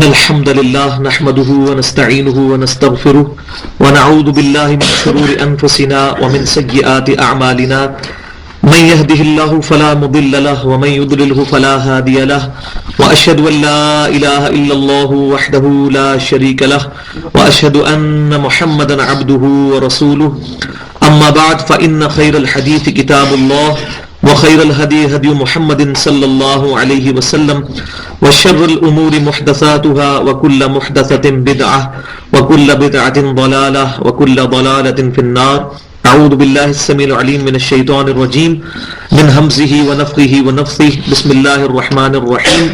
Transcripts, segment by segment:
الحمد لله نحمده ونستعينه ونستغفره ونعوذ بالله من شرور أنفسنا ومن سيئات أعمالنا من يهده الله فلا مضل له ومن يضلله فلا هادي له وأشهد أن لا إله إلا الله وحده لا شريك له وأشهد أن محمدا عبده ورسوله أما بعد فإن خير الحديث كتاب الله وخير الهدي هدي محمد صلى الله عليه وسلم وشر الأمور محدثاتها وكل محدثة بدعة وكل بدعة ضلالة وكل ضلالة في النار. أعوذ بالله السميع العليم من الشيطان الرجيم من همزه ونفخه ونفثه. بسم الله الرحمن الرحيم.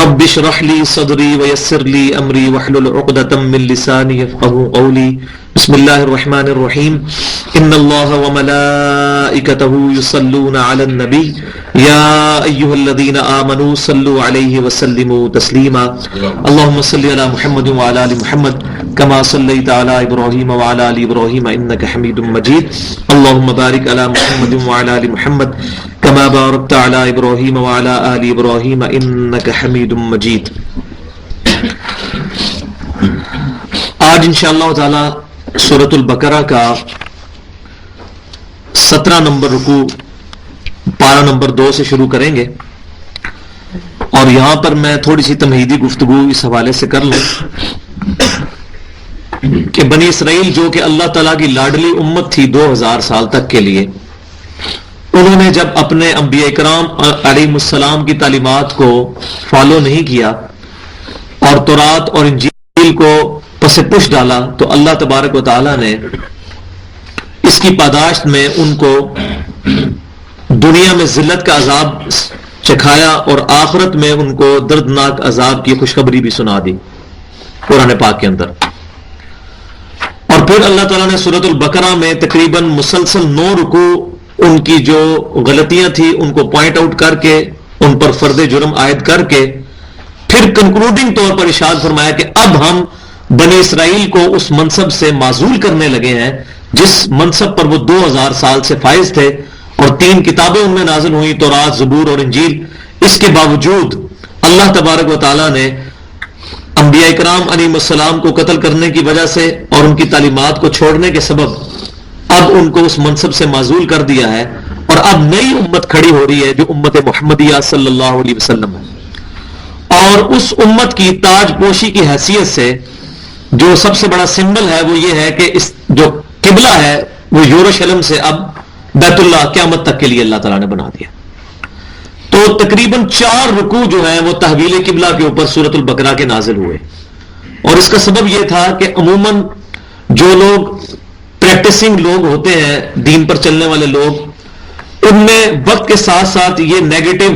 رب اشرح لي صدري ويسر لي أمري واحلل عقدة من لساني يفقهوا قولي. بسم الله الرحمن الرحيم. إن الله وملائكته يصلون على النبي يا أيها الذين آمنوا صلوا عليه وسلموا تسليما. اللهم صل على محمد وعلى آل محمد كما صليت على إبراهيم وعلى آل إبراهيم إنك حميد مجيد. اللهم بارك على محمد وعلى آل محمد كما باركت على إبراهيم وعلى آل إبراهيم إنك حميد مجيد. آج انشاءاللہ تعالی سورۃ البقرہ کا 17 نمبر رکوع پارہ نمبر 2 سے شروع کریں گے، اور یہاں پر میں تھوڑی سی تمہیدی گفتگو اس حوالے سے کر لوں کہ بنی اسرائیل جو کہ اللہ تعالیٰ کی لاڈلی امت تھی 2000 سال تک کے لیے، انہوں نے جب اپنے انبیاء کرام علیہ السلام کی تعلیمات کو فالو نہیں کیا اور تورات اور انجیل کو پس پش ڈالا، تو اللہ تبارک و تعالیٰ نے اس کی پاداشت میں ان کو دنیا میں ذلت کا عذاب چکھایا اور آخرت میں ان کو دردناک عذاب کی خوشخبری بھی سنا دی قرآن پاک کے اندر. اور پھر اللہ تعالیٰ نے سورۃ البقرہ میں تقریباً مسلسل 9 رکوع ان کی جو غلطیاں تھیں ان کو پوائنٹ آؤٹ کر کے ان پر فرد جرم عائد کر کے پھر کنکلوڈنگ طور پر ارشاد فرمایا کہ اب ہم بنی اسرائیل کو اس منصب سے معزول کرنے لگے ہیں جس منصب پر وہ 2000 سال سے فائز تھے، اور 3 کتابیں ان میں نازل ہوئی، تورات، زبور اور انجیل. اس کے باوجود اللہ تبارک و تعالیٰ نے انبیاء کرام علیہ السلام کو قتل کرنے کی وجہ سے اور ان کی تعلیمات کو چھوڑنے کے سبب اب ان کو اس منصب سے معزول کر دیا ہے، اور اب نئی امت کھڑی ہو رہی ہے جو امت محمدیہ صلی اللہ علیہ وسلم ہے. اور اس امت کی تاج پوشی کی حیثیت سے جو سب سے بڑا سمبل ہے وہ یہ ہے کہ اس جو قبلہ ہے وہ یروشلم سے اب بیت اللہ قیامت تک کے لیے اللہ تعالیٰ نے بنا دیا. تو تقریباً 4 رکوع جو ہیں وہ تحویل قبلہ کے اوپر سورۃ البقرہ کے نازل ہوئے، اور اس کا سبب یہ تھا کہ عموماً جو لوگ پریکٹسنگ لوگ ہوتے ہیں، دین پر چلنے والے لوگ، ان میں وقت کے ساتھ ساتھ یہ نیگیٹو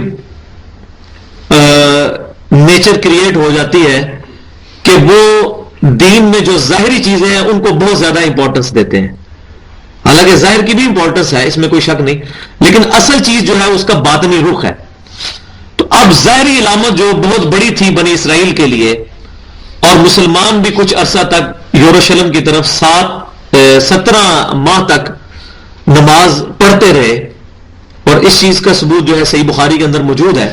نیچر کریٹ ہو جاتی ہے کہ وہ دین میں جو ظاہری چیزیں ہیں ان کو بہت زیادہ امپورٹنس دیتے ہیں. حالانکہ ظاہر کی بھی امپورٹنس ہے، اس میں کوئی شک نہیں، لیکن اصل چیز جو ہے اس کا باطنی رخ ہے. تو اب ظاہری علامت جو بہت بڑی تھی بنی اسرائیل کے لیے، اور مسلمان بھی کچھ عرصہ تک یروشلم کی طرف 17 ماہ تک نماز پڑھتے رہے، اور اس چیز کا ثبوت جو ہے صحیح بخاری کے اندر موجود ہے.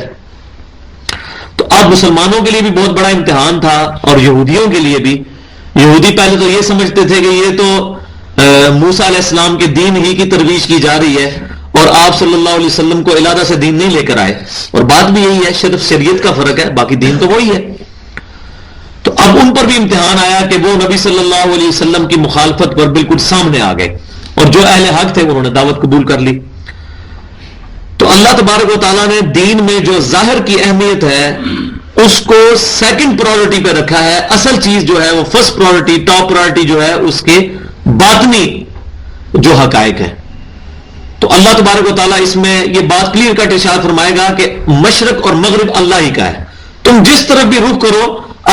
تو اب مسلمانوں کے لیے بھی بہت بڑا امتحان تھا، اور یہودیوں کے لیے بھی. یہودی پہلے تو یہ سمجھتے تھے کہ یہ تو موسیٰ علیہ السلام کے دین ہی کی ترویج کی جا رہی ہے، اور آپ صلی اللہ علیہ وسلم کو علادہ سے دین نہیں لے کر آئے. اور بات بھی یہی ہے، صرف شریعت کا فرق ہے، باقی دین تو وہی ہے. تو اب ان پر بھی امتحان آیا کہ وہ نبی صلی اللہ علیہ وسلم کی مخالفت پر بالکل سامنے آ گئے، اور جو اہل حق تھے انہوں نے دعوت قبول کر لی. تو اللہ تبارک و تعالیٰ نے دین میں جو ظاہر کی اہمیت ہے اس کو سیکنڈ پرائورٹی پہ رکھا ہے. اصل چیز جو ہے وہ فرسٹ پرائورٹی، ٹاپ پرائورٹی جو ہے اس کے باطنی جو حقائق ہے. تو اللہ تبارک و تعالیٰ اس میں یہ بات کلیئر کٹ ارشاد فرمائے گا کہ مشرق اور مغرب اللہ ہی کا ہے، تم جس طرف بھی رخ کرو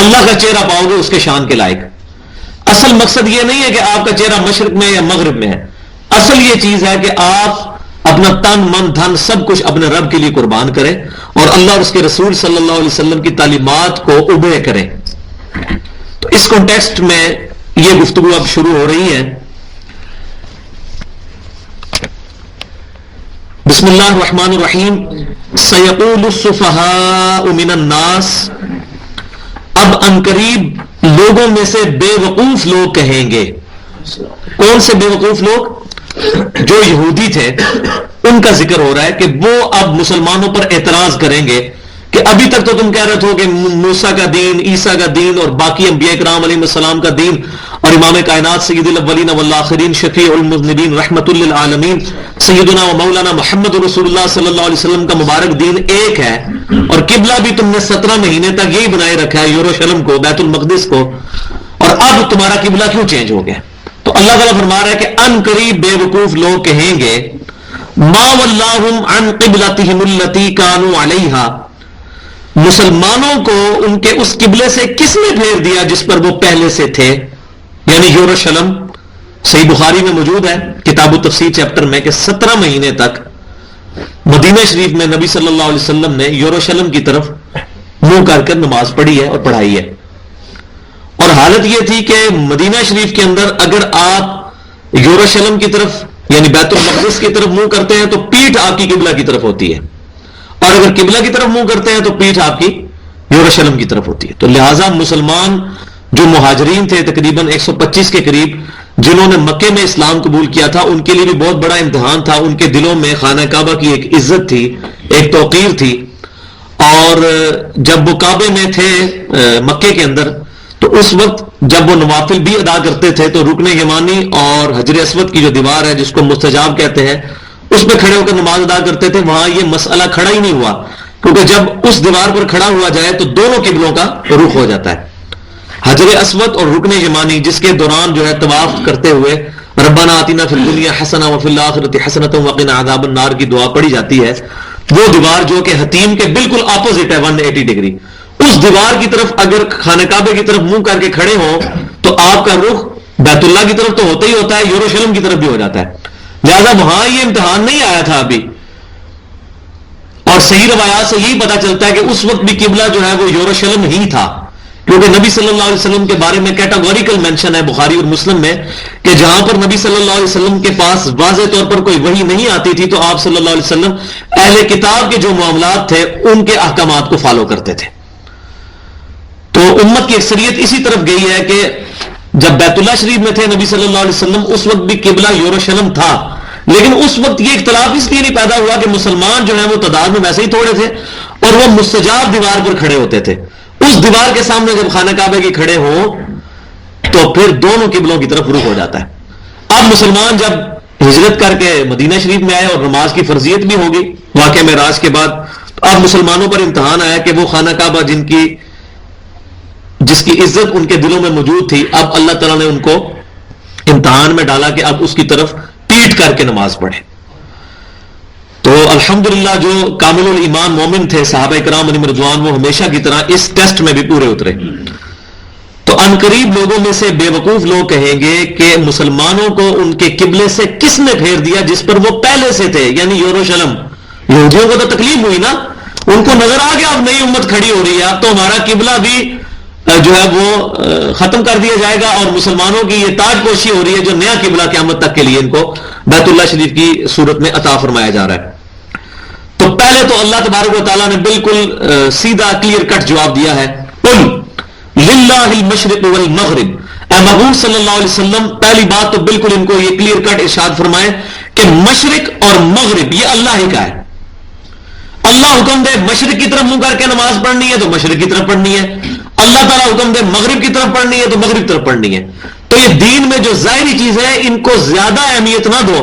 اللہ کا چہرہ پاؤ گے اس کے شان کے لائق. اصل مقصد یہ نہیں ہے کہ آپ کا چہرہ مشرق میں یا مغرب میں ہے، اصل یہ چیز ہے کہ آپ اپنا تن من دھن سب کچھ اپنے رب کے لیے قربان کریں، اور اللہ اور اس کے رسول صلی اللہ علیہ وسلم کی تعلیمات کو اوبے کریں. تو اس کانٹیکسٹ میں یہ گفتگو اب شروع ہو رہی ہے. بسم اللہ الرحمن الرحیم. سیقول السفہاء من الناس اب عنقریب لوگوں میں سے بے وقوف لوگ کہیں گے. کون سے بے وقوف لوگ؟ جو یہودی تھے ان کا ذکر ہو رہا ہے کہ وہ اب مسلمانوں پر اعتراض کریں گے کہ ابھی تک تو تم کہہ رہے تھو کہ موسیٰ کا دین، عیسیٰ کا دین اور باقی انبیاء کرام علیہ السلام کا دین اور امام کائنات سید الاولین والآخرین شفیع المذنبین رحمت للعالمین سیدنا و مولانا محمد رسول اللہ صلی اللہ علیہ وسلم کا مبارک دین ایک ہے، اور قبلہ بھی تم نے 17 مہینے تک یہی بنائے رکھا ہے، یروشلم کو، بیت المقدس کو، اور اب تمہارا قبلہ کیوں چینج ہو گیا؟ تو اللہ تعالیٰ فرما رہا ہے کہ ان قریب بے وقوف لوگ کہیں گے ما ولاہم عن قبلتہم التی کانوا علیہا، مسلمانوں کو ان کے اس قبلے سے کس نے پھیر دیا جس پر وہ پہلے سے تھے، یعنی یروشلم. صحیح بخاری میں موجود ہے کتاب التفسیر چیپٹر میں کہ 17 مہینے تک مدینہ شریف میں نبی صلی اللہ علیہ وسلم نے یروشلم کی طرف منہ کر کر نماز پڑھی ہے اور پڑھائی ہے. اور حالت یہ تھی کہ مدینہ شریف کے اندر اگر آپ یروشلم کی طرف یعنی بیت المقدس کی طرف منہ کرتے ہیں تو پیٹھ آپ کی قبلہ کی طرف ہوتی ہے، اور اگر قبلہ کی طرف منہ کرتے ہیں تو پیٹھ آپ کی یروشلم کی طرف ہوتی ہے. تو لہٰذا مسلمان جو مہاجرین تھے تقریباً 125 کے قریب جنہوں نے مکے میں اسلام قبول کیا تھا، ان کے لیے بھی بہت بڑا امتحان تھا. ان کے دلوں میں خانہ کعبہ کی ایک عزت تھی، ایک توقیر تھی، اور جب وہ کعبے میں تھے مکے کے اندر تو اس وقت جب وہ نوافل بھی ادا کرتے تھے تو رکن یمانی اور حجر اسود کی جو دیوار ہے جس کو مستجاب کہتے ہیں اس پہ کھڑے ہو کر نماز ادا کرتے تھے. وہاں یہ مسئلہ کھڑا ہی نہیں ہوا، کیونکہ جب اس دیوار پر کھڑا ہوا جائے تو دونوں قبلوں کا رخ ہو جاتا ہے. حجر اسود اور رکن یمانی جس کے دوران جو ہے طواف کرتے ہوئے ربنا آتنا فی الدنیا حسنہ وفی الآخرۃ حسنۃ وقنا عذاب النار کی دعا پڑھی جاتی ہے، وہ دیوار جو کہ حتیم کے بالکل اپوزٹ ہے 180 ڈگری، اس دیوار کی طرف اگر خانہ کعبے کی طرف منہ کر کے کھڑے ہوں تو آپ کا رخ بیت اللہ کی طرف تو ہوتا ہی ہوتا ہے، یروشلم کی طرف بھی ہو جاتا ہے. لہذا وہاں یہ امتحان نہیں آیا تھا ابھی. اور صحیح روایات سے یہی پتا چلتا ہے کہ اس وقت بھی قبلہ جو ہے وہ یروشلم ہی تھا، کیونکہ نبی صلی اللہ علیہ وسلم کے بارے میں کیٹاگوریکل مینشن ہے بخاری اور مسلم میں کہ جہاں پر نبی صلی اللہ علیہ وسلم کے پاس واضح طور پر کوئی وحی نہیں آتی تھی تو آپ صلی اللہ علیہ وسلم اہل کتاب کے جو معاملات تھے ان کے احکامات کو فالو کرتے تھے. تو امت کی اکثریت اسی طرف گئی ہے کہ جب بیت اللہ شریف میں تھے نبی صلی اللہ علیہ وسلم اس وقت بھی قبلہ یروشلم تھا، لیکن اس وقت یہ اختلاف اس لیے نہیں پیدا ہوا کہ مسلمان جو ہیں وہ تعداد میں ویسے ہی تھوڑے تھے اور وہ مستجاب دیوار پر کھڑے ہوتے تھے. اس دیوار کے سامنے جب خانہ کعبے کے کھڑے ہوں تو پھر دونوں قبلوں کی طرف رخ ہو جاتا ہے. اب مسلمان جب ہجرت کر کے مدینہ شریف میں آئے اور نماز کی فرضیت بھی ہوگی واقعہ معراج کے بعد، اب مسلمانوں پر امتحان آیا کہ وہ خانہ کعبہ جس کی عزت ان کے دلوں میں موجود تھی، اب اللہ تعالیٰ نے ان کو امتحان میں ڈالا کہ اب اس کی طرف پیٹ کر کے نماز پڑھے. تو الحمدللہ جو کامل الایمان مومن تھے صحابہ کرام علیہم رضوان وہ ہمیشہ کی طرح اس ٹیسٹ میں بھی پورے اترے. تو عنقریب لوگوں میں سے بے وقوف لوگ کہیں گے کہ مسلمانوں کو ان کے قبلے سے کس نے پھیر دیا جس پر وہ پہلے سے تھے، یعنی یروشلم. یہودیوں کو تو تکلیف ہوئی نا، ان کو نظر آ گیا اب نئی امت کھڑی ہو رہی ہے، اب تو ہمارا قبلہ بھی جو ہے وہ ختم کر دیا جائے گا اور مسلمانوں کی یہ تاج پوشی ہو رہی ہے جو نیا قبلہ قیامت تک کے لیے ان کو بیت اللہ شریف کی صورت میں عطا فرمایا جا رہا ہے. تو پہلے تو اللہ تبارک و تعالیٰ نے بالکل سیدھا کلیئر کٹ جواب دیا ہے، قل للہ المشرق والمغرب. اے محبوب صلی اللہ علیہ وسلم پہلی بات تو بالکل ان کو یہ کلیئر کٹ ارشاد فرمائے کہ مشرق اور مغرب یہ اللہ ہی کا ہے. اللہ حکم دے مشرق کی طرف منہ کر کے نماز پڑھنی ہے تو مشرق کی طرف پڑھنی ہے، اللہ تعالیٰ حکم دے مغرب کی طرف پڑھنی ہے تو مغرب کی طرف پڑھنی ہے. تو یہ دین میں جو ظاہری چیز ہے ان کو زیادہ اہمیت نہ دو،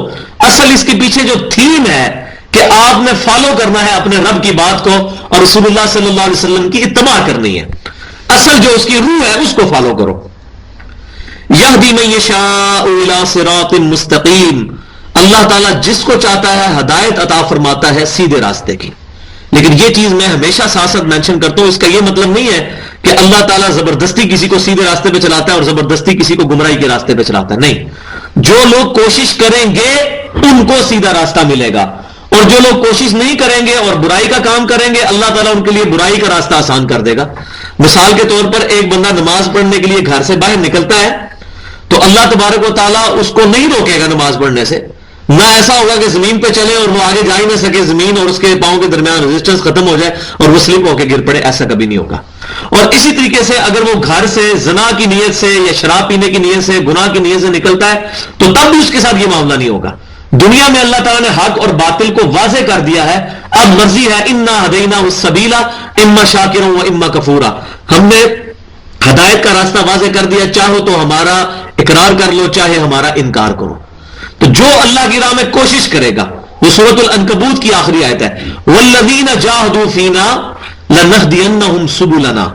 اصل اس کے پیچھے جو تھیم ہے کہ آپ نے فالو کرنا ہے اپنے رب کی بات کو اور رسول اللہ صلی اللہ علیہ وسلم کی اتباع کرنی ہے، اصل جو اس کی روح ہے اس کو فالو کرو. یہدی من یشاء الی صراط مستقیم، اللہ تعالیٰ جس کو چاہتا ہے ہدایت عطا فرماتا ہے سیدھے راستے کی. لیکن یہ چیز میں ہمیشہ ساتھ ساتھ مینشن کرتا ہوں، اس کا یہ مطلب نہیں ہے کہ اللہ تعالیٰ زبردستی کسی کو سیدھے راستے پہ چلاتا ہے اور زبردستی کسی کو گمراہی کے راستے پہ چلاتا ہے، نہیں. جو لوگ کوشش کریں گے ان کو سیدھا راستہ ملے گا، اور جو لوگ کوشش نہیں کریں گے اور برائی کا کام کریں گے اللہ تعالیٰ ان کے لیے برائی کا راستہ آسان کر دے گا. مثال کے طور پر ایک بندہ نماز پڑھنے کے لیے گھر سے باہر نکلتا ہے تو اللہ تبارک و تعالیٰ اس کو نہیں روکے گا نماز پڑھنے سے، نہ ایسا ہوگا کہ زمین پہ چلے اور وہ آگے جا ہی نہ سکے, زمین اور اس کے پاؤں کے درمیان ریزسٹنس ختم ہو جائے اور وہ سلپ ہو کے گر پڑے, ایسا کبھی نہیں ہوگا. اور اسی طریقے سے اگر وہ گھر سے زنا کی نیت سے یا شراب پینے کی نیت سے, گناہ کی نیت سے نکلتا ہے تو تب بھی اس کے ساتھ یہ معاملہ نہیں ہوگا. دنیا میں اللہ تعالیٰ نے حق اور باطل کو واضح کر دیا ہے, اب مرضی ہے انا ہدینہ السبیلا اما شاکرا و اما کفورا, ہم نے ہدایت کا راستہ واضح کر دیا, چاہو تو ہمارا اقرار کر لو چاہے ہمارا انکار کرو. تو جو اللہ کی راہ میں کوشش کرے گا, وہ سورۃ العنکبوت کی آخری آیت ہے, والذین جاہدوا فینا لنہدینہم سبلنا,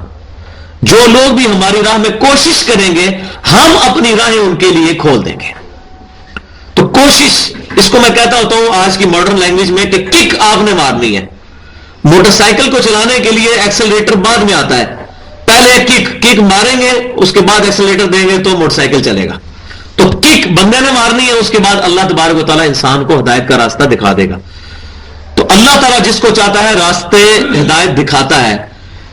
جو لوگ بھی ہماری راہ میں کوشش کریں گے ہم اپنی راہیں ان کے لیے کھول دیں گے. تو کوشش, اس کو میں کہتا ہوتا ہوں آج کی ماڈرن لینگویج میں کہ کک آپ نے مارنی ہے. موٹر سائیکل کو چلانے کے لیے ایکسلریٹر بعد میں آتا ہے, پہلے کک ماریں گے, اس کے بعد ایکسلریٹر دیں گے تو موٹر سائیکل چلے گا. تو کک بندے نے مارنی ہے, اس کے بعد اللہ تبارک و تعالیٰ انسان کو ہدایت کا راستہ دکھا دے گا. تو اللہ تعالیٰ جس کو چاہتا ہے راستے ہدایت دکھاتا ہے,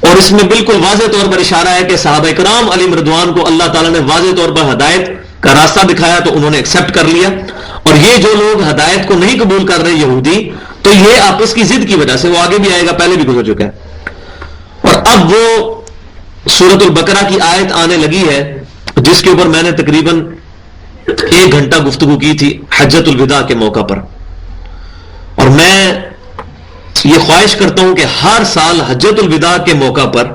اور اس میں بالکل واضح طور پر اشارہ ہے کہ صحابہ کرام علیہم رضوان کو اللہ تعالیٰ نے واضح طور پر ہدایت کا راستہ دکھایا تو انہوں نے ایکسپٹ کر لیا. اور یہ جو لوگ ہدایت کو نہیں قبول کر رہے یہودی, تو یہ آپس کی ضد کی وجہ سے, وہ آگے بھی آئے گا, پہلے بھی گزر چکا ہے. اور اب وہ سورۃ البقرہ کی آیت آنے لگی ہے جس کے اوپر میں نے تقریباً 1 گھنٹہ گفتگو کی تھی حجۃ الوداع کے موقع پر. اور میں یہ خواہش کرتا ہوں کہ ہر سال حجۃ الوداع کے موقع پر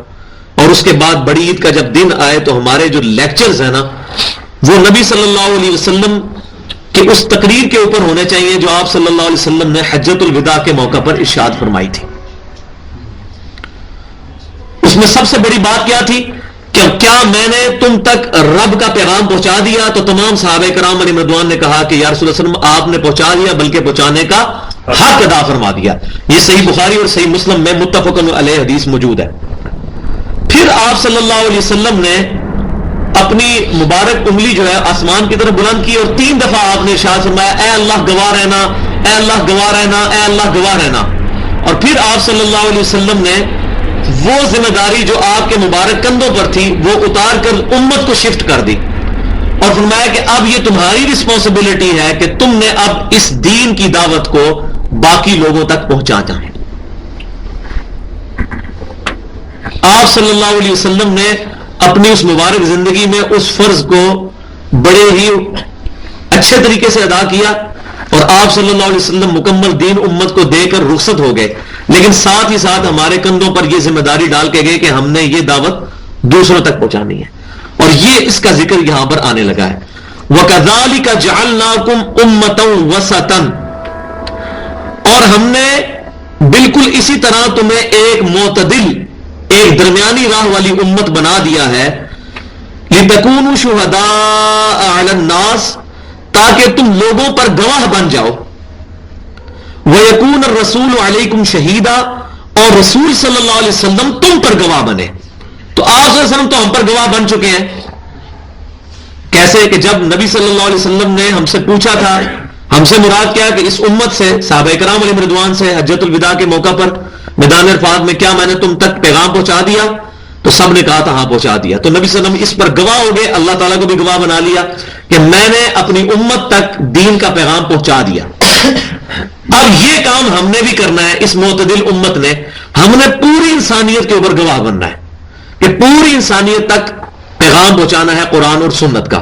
اور اس کے بعد بڑی عید کا جب دن آئے تو ہمارے جو لیکچرز ہیں نا, وہ نبی صلی اللہ علیہ وسلم کہ اس تقریر کے اوپر ہونے چاہیے جو آپ صلی اللہ علیہ وسلم نے حجۃ الوداع کے موقع پر ارشاد فرمائی تھی. اس میں سب سے بڑی بات کیا تھی کہ کیا میں نے تم تک رب کا پیغام پہنچا دیا؟ تو تمام صحابہ کرام علیہ رضوان نے کہا کہ یا رسول اللہ صلی اللہ علیہ وسلم آپ نے پہنچا دیا, بلکہ پہنچانے کا حق ادا فرما دیا. یہ صحیح بخاری اور صحیح مسلم میں متفق علیہ حدیث موجود ہے. پھر آپ صلی اللہ علیہ وسلم نے اپنی مبارک انگلی جو ہے آسمان کی طرف بلند کی اور 3 دفعہ آپ نے ارشاد فرمایا اے اللہ گواہ رہنا, اے اللہ گواہ رہنا, اے اللہ گواہ رہنا. اور پھر آپ صلی اللہ علیہ وسلم نے وہ ذمہ داری جو آپ کے مبارک کندھوں پر تھی وہ اتار کر امت کو شفٹ کر دی اور فرمایا کہ اب یہ تمہاری رسپانسبلٹی ہے کہ تم نے اب اس دین کی دعوت کو باقی لوگوں تک پہنچا جائیں. آپ صلی اللہ علیہ وسلم نے اپنی اس مبارک زندگی میں اس فرض کو بڑے ہی اچھے طریقے سے ادا کیا اور آپ صلی اللہ علیہ وسلم مکمل دین امت کو دے کر رخصت ہو گئے. لیکن ساتھ ہی ساتھ ہمارے کندھوں پر یہ ذمہ داری ڈال کے گئے کہ ہم نے یہ دعوت دوسروں تک پہنچانی ہے, اور یہ اس کا ذکر یہاں پر آنے لگا ہے. وَكَذَلِكَ جَعَلْنَاكُمْ أُمَّةً وَسَطًا, اور ہم نے بالکل اسی طرح تمہیں ایک معتدل, ایک درمیانی راہ والی امت بنا دیا ہے. لِتَكُونُوا شُهَدَاءَ عَلَى النَّاسِ, تاکہ تم لوگوں پر گواہ بن جاؤ. وَيَكُونَ الرَّسُولُ عَلَيْكُمْ شَهِيدًا, اور رسول صلی اللہ علیہ وسلم تم پر گواہ بنے. تو آپ صلی اللہ علیہ وسلم تو ہم پر گواہ بن چکے ہیں. کیسے کہ جب نبی صلی اللہ علیہ وسلم نے ہم سے پوچھا تھا, ہم سے مراد کیا کہ اس امت سے, صحابہ کرام علیہ رضوان سے حجۃ الوداع کے موقع پر میدان عرفات میں, کیا میں نے تم تک پیغام پہنچا دیا؟ تو سب نے کہا تھا ہاں پہنچا دیا. تو نبی صلی اللہ علیہ وسلم اس پر گواہ ہو گئے, اللہ تعالیٰ کو بھی گواہ بنا لیا کہ میں نے اپنی امت تک دین کا پیغام پہنچا دیا. اب یہ کام ہم نے بھی کرنا ہے. اس معتدل امت نے, ہم نے پوری انسانیت کے اوپر گواہ بننا ہے کہ پوری انسانیت تک پیغام پہنچانا ہے قرآن اور سنت کا.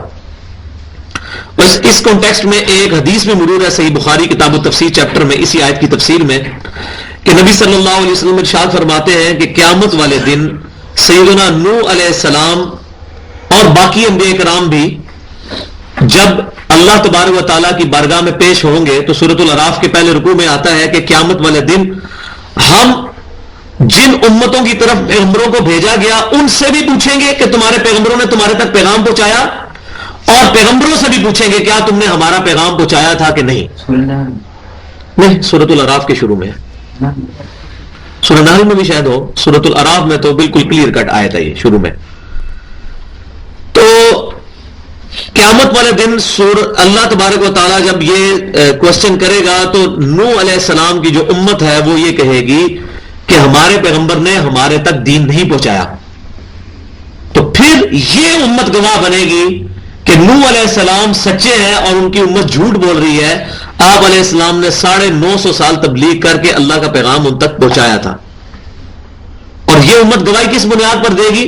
بس اس کانٹیکسٹ میں ایک حدیث میں مرور ہے صحیح بخاری کتاب التفسیر چیپٹر میں, اسی آیت کی تفسیر میں, کہ نبی صلی اللہ علیہ وسلم ارشاد فرماتے ہیں کہ قیامت والے دن سیدنا نوح علیہ السلام اور باقی انبیاء کرام بھی جب اللہ تبارک و تعالیٰ کی بارگاہ میں پیش ہوں گے, تو سورۃ الاعراف کے پہلے رکوع میں آتا ہے کہ قیامت والے دن ہم جن امتوں کی طرف پیغمبروں کو بھیجا گیا ان سے بھی پوچھیں گے کہ تمہارے پیغمبروں نے تمہارے تک پیغام پہنچایا, اور پیغمبروں سے بھی پوچھیں گے کیا تم نے ہمارا پیغام پہنچایا تھا کہ نہیں. نہیں, سورۃ الاعراف کے شروع میں, سورہ نحل میں بھی شاید ہو, سورۃ الاعراف میں تو بالکل کلیئر کٹ آیا تھا یہ شروع میں. تو قیامت والے دن اللہ تبارک و تعالیٰ جب یہ کوشچن کرے گا تو نوح علیہ السلام کی جو امت ہے وہ یہ کہے گی کہ ہمارے پیغمبر نے ہمارے تک دین نہیں پہنچایا. تو پھر یہ امت گواہ بنے گی کہ نوح علیہ السلام سچے ہیں اور ان کی امت جھوٹ بول رہی ہے. آپ علیہ السلام نے 950 سال تبلیغ کر کے اللہ کا پیغام ان تک پہنچایا تھا. اور یہ امت گواہی کس بنیاد پر دے گی؟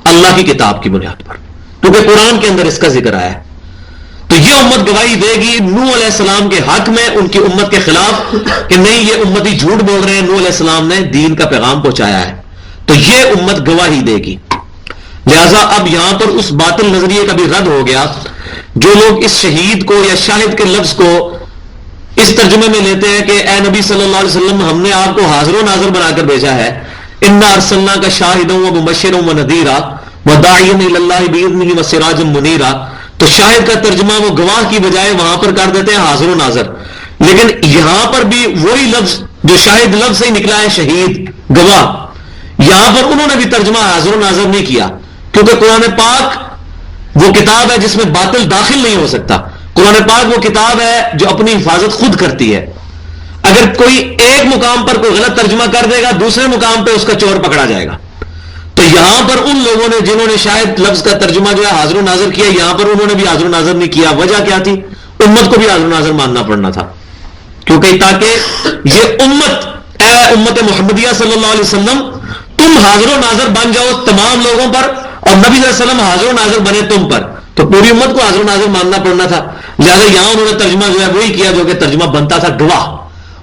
اللہ کی کتاب کی بنیاد پر، کیونکہ قرآن کے اندر اس کا ذکر آیا ہے. تو یہ امت گواہی دے گی نوح علیہ السلام کے حق میں، ان کی امت کے خلاف، کہ نہیں یہ امتی جھوٹ بول رہے ہیں، نوح علیہ السلام نے دین کا پیغام پہنچایا ہے. تو یہ امت گواہی دے گی. لہذا اب یہاں پر اس باطل نظریے کا بھی رد ہو گیا. جو لوگ اس شہید کو یا شاہد کے لفظ کو اس ترجمے میں لیتے ہیں کہ اے نبی صلی اللہ علیہ وسلم، ہم نے آپ کو حاضر و ناظر بنا کر بھیجا ہے، انا ارسلناک شاہدا ومبشرا ونذیرا وداعیا الی اللہ باذنہ وسراجا منیرا. تو شاہد کا ترجمہ وہ گواہ کی بجائے وہاں پر کر دیتے ہیں حاضر و ناظر. لیکن یہاں پر بھی وہی لفظ جو شاہد لفظ سے ہی نکلا ہے، شہید، گواہ، یہاں پر انہوں نے بھی ترجمہ حاضر و ناظر نہیں کیا، کیونکہ قرآن پاک وہ کتاب ہے جس میں باطل داخل نہیں ہو سکتا. قرآن پاک وہ کتاب ہے جو اپنی حفاظت خود کرتی ہے. اگر کوئی ایک مقام پر کوئی غلط ترجمہ کر دے گا، دوسرے مقام پہ اس کا چور پکڑا جائے گا. تو یہاں پر ان لوگوں نے جنہوں نے شاید لفظ کا ترجمہ جو ہے حاضر و ناظر کیا، یہاں پر انہوں نے بھی حاضر و ناظر نہیں کیا. وجہ کیا تھی؟ امت کو بھی حاضر و ناظر ماننا پڑنا تھا، کیونکہ تاکہ یہ امت، اے امت محمدیہ صلی اللہ علیہ وسلم، تم حاضر و ناظر بن جاؤ تمام لوگوں پر، اور نبی صلی اللہ علیہ وسلم حاضر و ناظر بنے تم پر. تو پوری امت کو حاضر و ناظر ماننا پڑنا تھا. لہٰذا یہاں انہوں نے ترجمہ جو ہے وہی کیا جو کہ ترجمہ بنتا تھا، گواہ.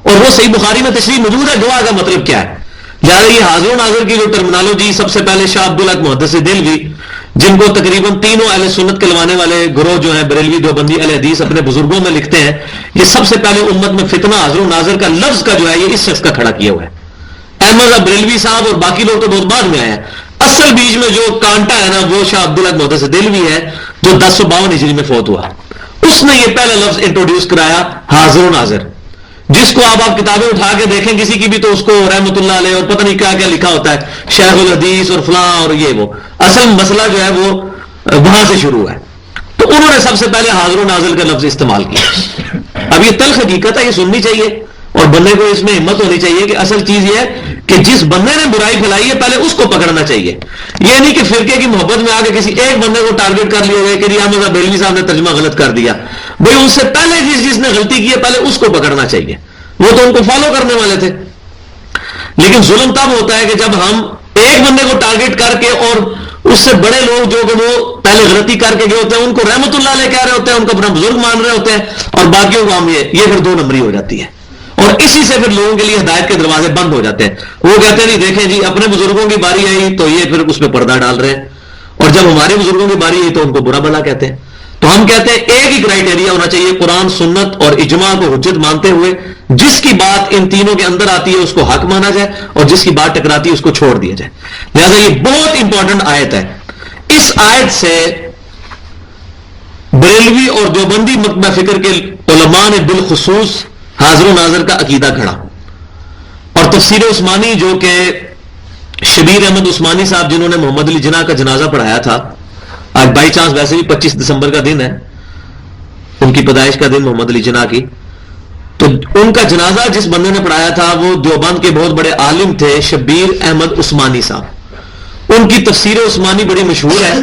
اور وہ صحیح بخاری میں تشریح موجود ہے گواہ کا مطلب کیا ہے. لہٰذا یہ حاضر و ناظر کی جو ٹرمنالوجی، سب سے پہلے شاہ عبدالحق محدث دہلوی، جن کو تقریباً تینوں اہل سنت کلوانے والے گروہ جو ہیں بریلوی، دیوبندی، اہل حدیث، اپنے بزرگوں میں لکھتے ہیں، یہ سب سے پہلے امت میں فتنہ حاضر و ناظر کا لفظ کا جو ہے یہ اس شخص کا کھڑا کیا ہوا ہے. احمد بریلوی صاحب اور باقی لوگ تو بہت بعد میں آئے ہیں. اصل بیچ میں جو کانٹا ہے نا، وہ شاہ عبدالحق محدث دہلوی ہے، جو 1052 ہجری میں فوت ہوا. اس نے یہ پہلا لفظ انٹروڈیوس کرایا، حاضر و ناظر، جس کو آپ کتابیں اٹھا کے دیکھیں کسی کی بھی، تو اس کو رحمت اللہ علیہ اور پتہ نہیں کیا کیا لکھا ہوتا ہے، شیخ الحدیث اور فلاں اور یہ وہ. اصل مسئلہ جو ہے وہ وہاں سے شروع ہے. تو انہوں نے سب سے پہلے حاضر و ناظر کا لفظ استعمال کیا. اب یہ تلخ حقیقت ہے، یہ سننی چاہیے، اور بندے کو اس میں ہمت ہونی چاہیے کہ اصل چیز یہ ہے کہ جس بندے نے برائی پھیلائی ہے پہلے اس کو پکڑنا چاہیے. یہ نہیں کہ فرقے کی محبت میں آ کے کسی ایک بندے کو ٹارگٹ کر لیا گیا کہ احمد بریلوی صاحب نے ترجمہ غلط کر دیا. بھائی اس سے پہلے جس نے غلطی کی ہے پہلے اس کو پکڑنا چاہیے، وہ تو ان کو فالو کرنے والے تھے. لیکن ظلم تب ہوتا ہے کہ جب ہم ایک بندے کو ٹارگٹ کر کے اور اس سے بڑے لوگ جو کہ وہ پہلے غلطی کر کے گئے ہوتے ہیں ان کو رحمت اللہ علیہ کہہ رہے ہوتے ہیں، ان کو اپنا بزرگ مان رہے ہوتے ہیں، اور باقیوں کو ہم یہ پھر 2 نمبری ہو جاتی ہے. اور اسی سے پھر لوگوں کے لیے ہدایت کے دروازے بند ہو جاتے ہیں. وہ کہتے ہیں نہیں دیکھیں جی اپنے بزرگوں کی باری آئی تو یہ پھر اس پہ پردہ ڈال رہے ہیں، اور جب ہمارے بزرگوں کی باری آئی تو ان کو برا بھلا کہتے ہیں. تو ہم کہتے ہیں ایک ہی کرائٹیریا ہونا چاہیے، قرآن، سنت اور اجماع کو حجت مانتے ہوئے جس کی بات ان تینوں کے اندر آتی ہے اس کو حق مانا جائے، اور جس کی بات ٹکراتی ہے اس کو چھوڑ دیا جائے. لہذا یہ بہت امپورٹنٹ آیت ہے. اس آیت سے بریلوی اور دیوبندی مکتبہ فکر کے علماء نے بالخصوص حاضر و ناظر کا عقیدہ کھڑا. اور تفسیر عثمانی جو کہ شبیر احمد عثمانی صاحب جنہوں نے محمد علی جناح کا جنازہ پڑھایا تھا، آج بائی چانس ویسے بھی 25 دسمبر کا دن ہے، ان کی پیدائش کا دن محمد علی جناح کی، تو ان کا جنازہ جس بندے نے پڑھایا تھا وہ دیوبند کے بہت بڑے عالم تھے، شبیر احمد عثمانی صاحب. ان کی تفسیر عثمانی بڑی مشہور ہے،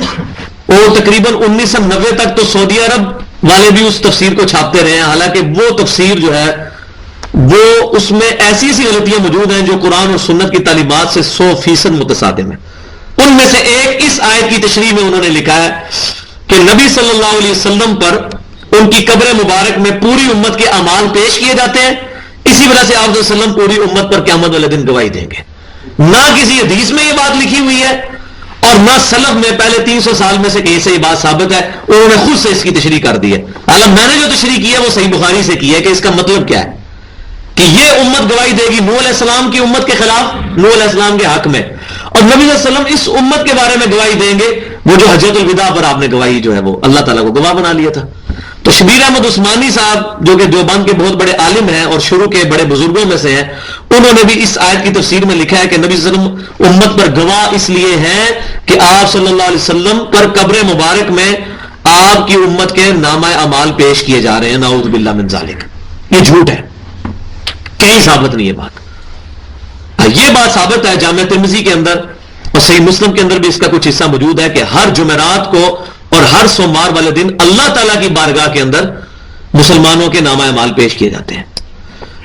اور تقریباً 1990 تک تو سعودی عرب والے بھی اس تفسیر کو چھاپتے رہے ہیں. حالانکہ وہ تفسیر جو ہے وہ اس میں ایسی غلطیاں موجود ہیں جو قرآن اور سنت کی تعلیمات سے 100% متصادم ہیں. ان میں سے ایک اس آیت کی تشریح میں انہوں نے لکھا ہے کہ نبی صلی اللہ علیہ وسلم پر ان کی قبر مبارک میں پوری امت کے اعمال پیش کیے جاتے ہیں، اسی وجہ سے آپ صلی اللہ علیہ وسلم پوری امت پر قیامت والے دن گواہی دیں گے. نہ کسی حدیث میں یہ بات لکھی ہوئی ہے اور نہ سلف میں پہلے 300 سال میں سے کہیں سے یہ بات ثابت ہے. انہوں نے خود سے اس کی تشریح کر دی ہے. حالانکہ میں نے جو تشریح کی ہے وہ صحیح بخاری سے کی ہے کہ اس کا مطلب کیا ہے کہ یہ امت گواہی دے گی نوح علیہ السلام کی امت کے خلاف، نوح علیہ السلام کے حق میں، اور نبی صلی اللہ علیہ وسلم اس امت کے بارے میں گواہی دیں گے وہ جو حجۃ الوداع پر آپ نے گواہی جو ہے وہ اللہ تعالیٰ کو گواہ بنا لیا تھا. تو شبیر احمد عثمانی صاحب جو کہ دیوبند کے بہت بڑے عالم ہیں اور شروع کے بڑے بزرگوں میں سے ہیں، انہوں نے بھی اس آیت کی تفسیر میں لکھا ہے کہ نبی صلی اللہ علیہ وسلم امت پر گواہ اس لیے ہیں کہ آپ صلی اللہ علیہ وسلم پر قبر مبارک میں آپ کی امت کے نامہ اعمال پیش کیے جا رہے ہیں. نعوذ باللہ من ذالک. یہ جھوٹ ہے، کہیں ثابت نہیں. یہ بات ثابت ہے جامع ترمذی کے اندر اور صحیح مسلم کے اندر بھی اس کا کچھ حصہ موجود ہے کہ ہر جمعرات کو اور ہر سوموار والے دن اللہ تعالیٰ کی بارگاہ کے اندر مسلمانوں کے نامہ اعمال پیش کیے جاتے ہیں.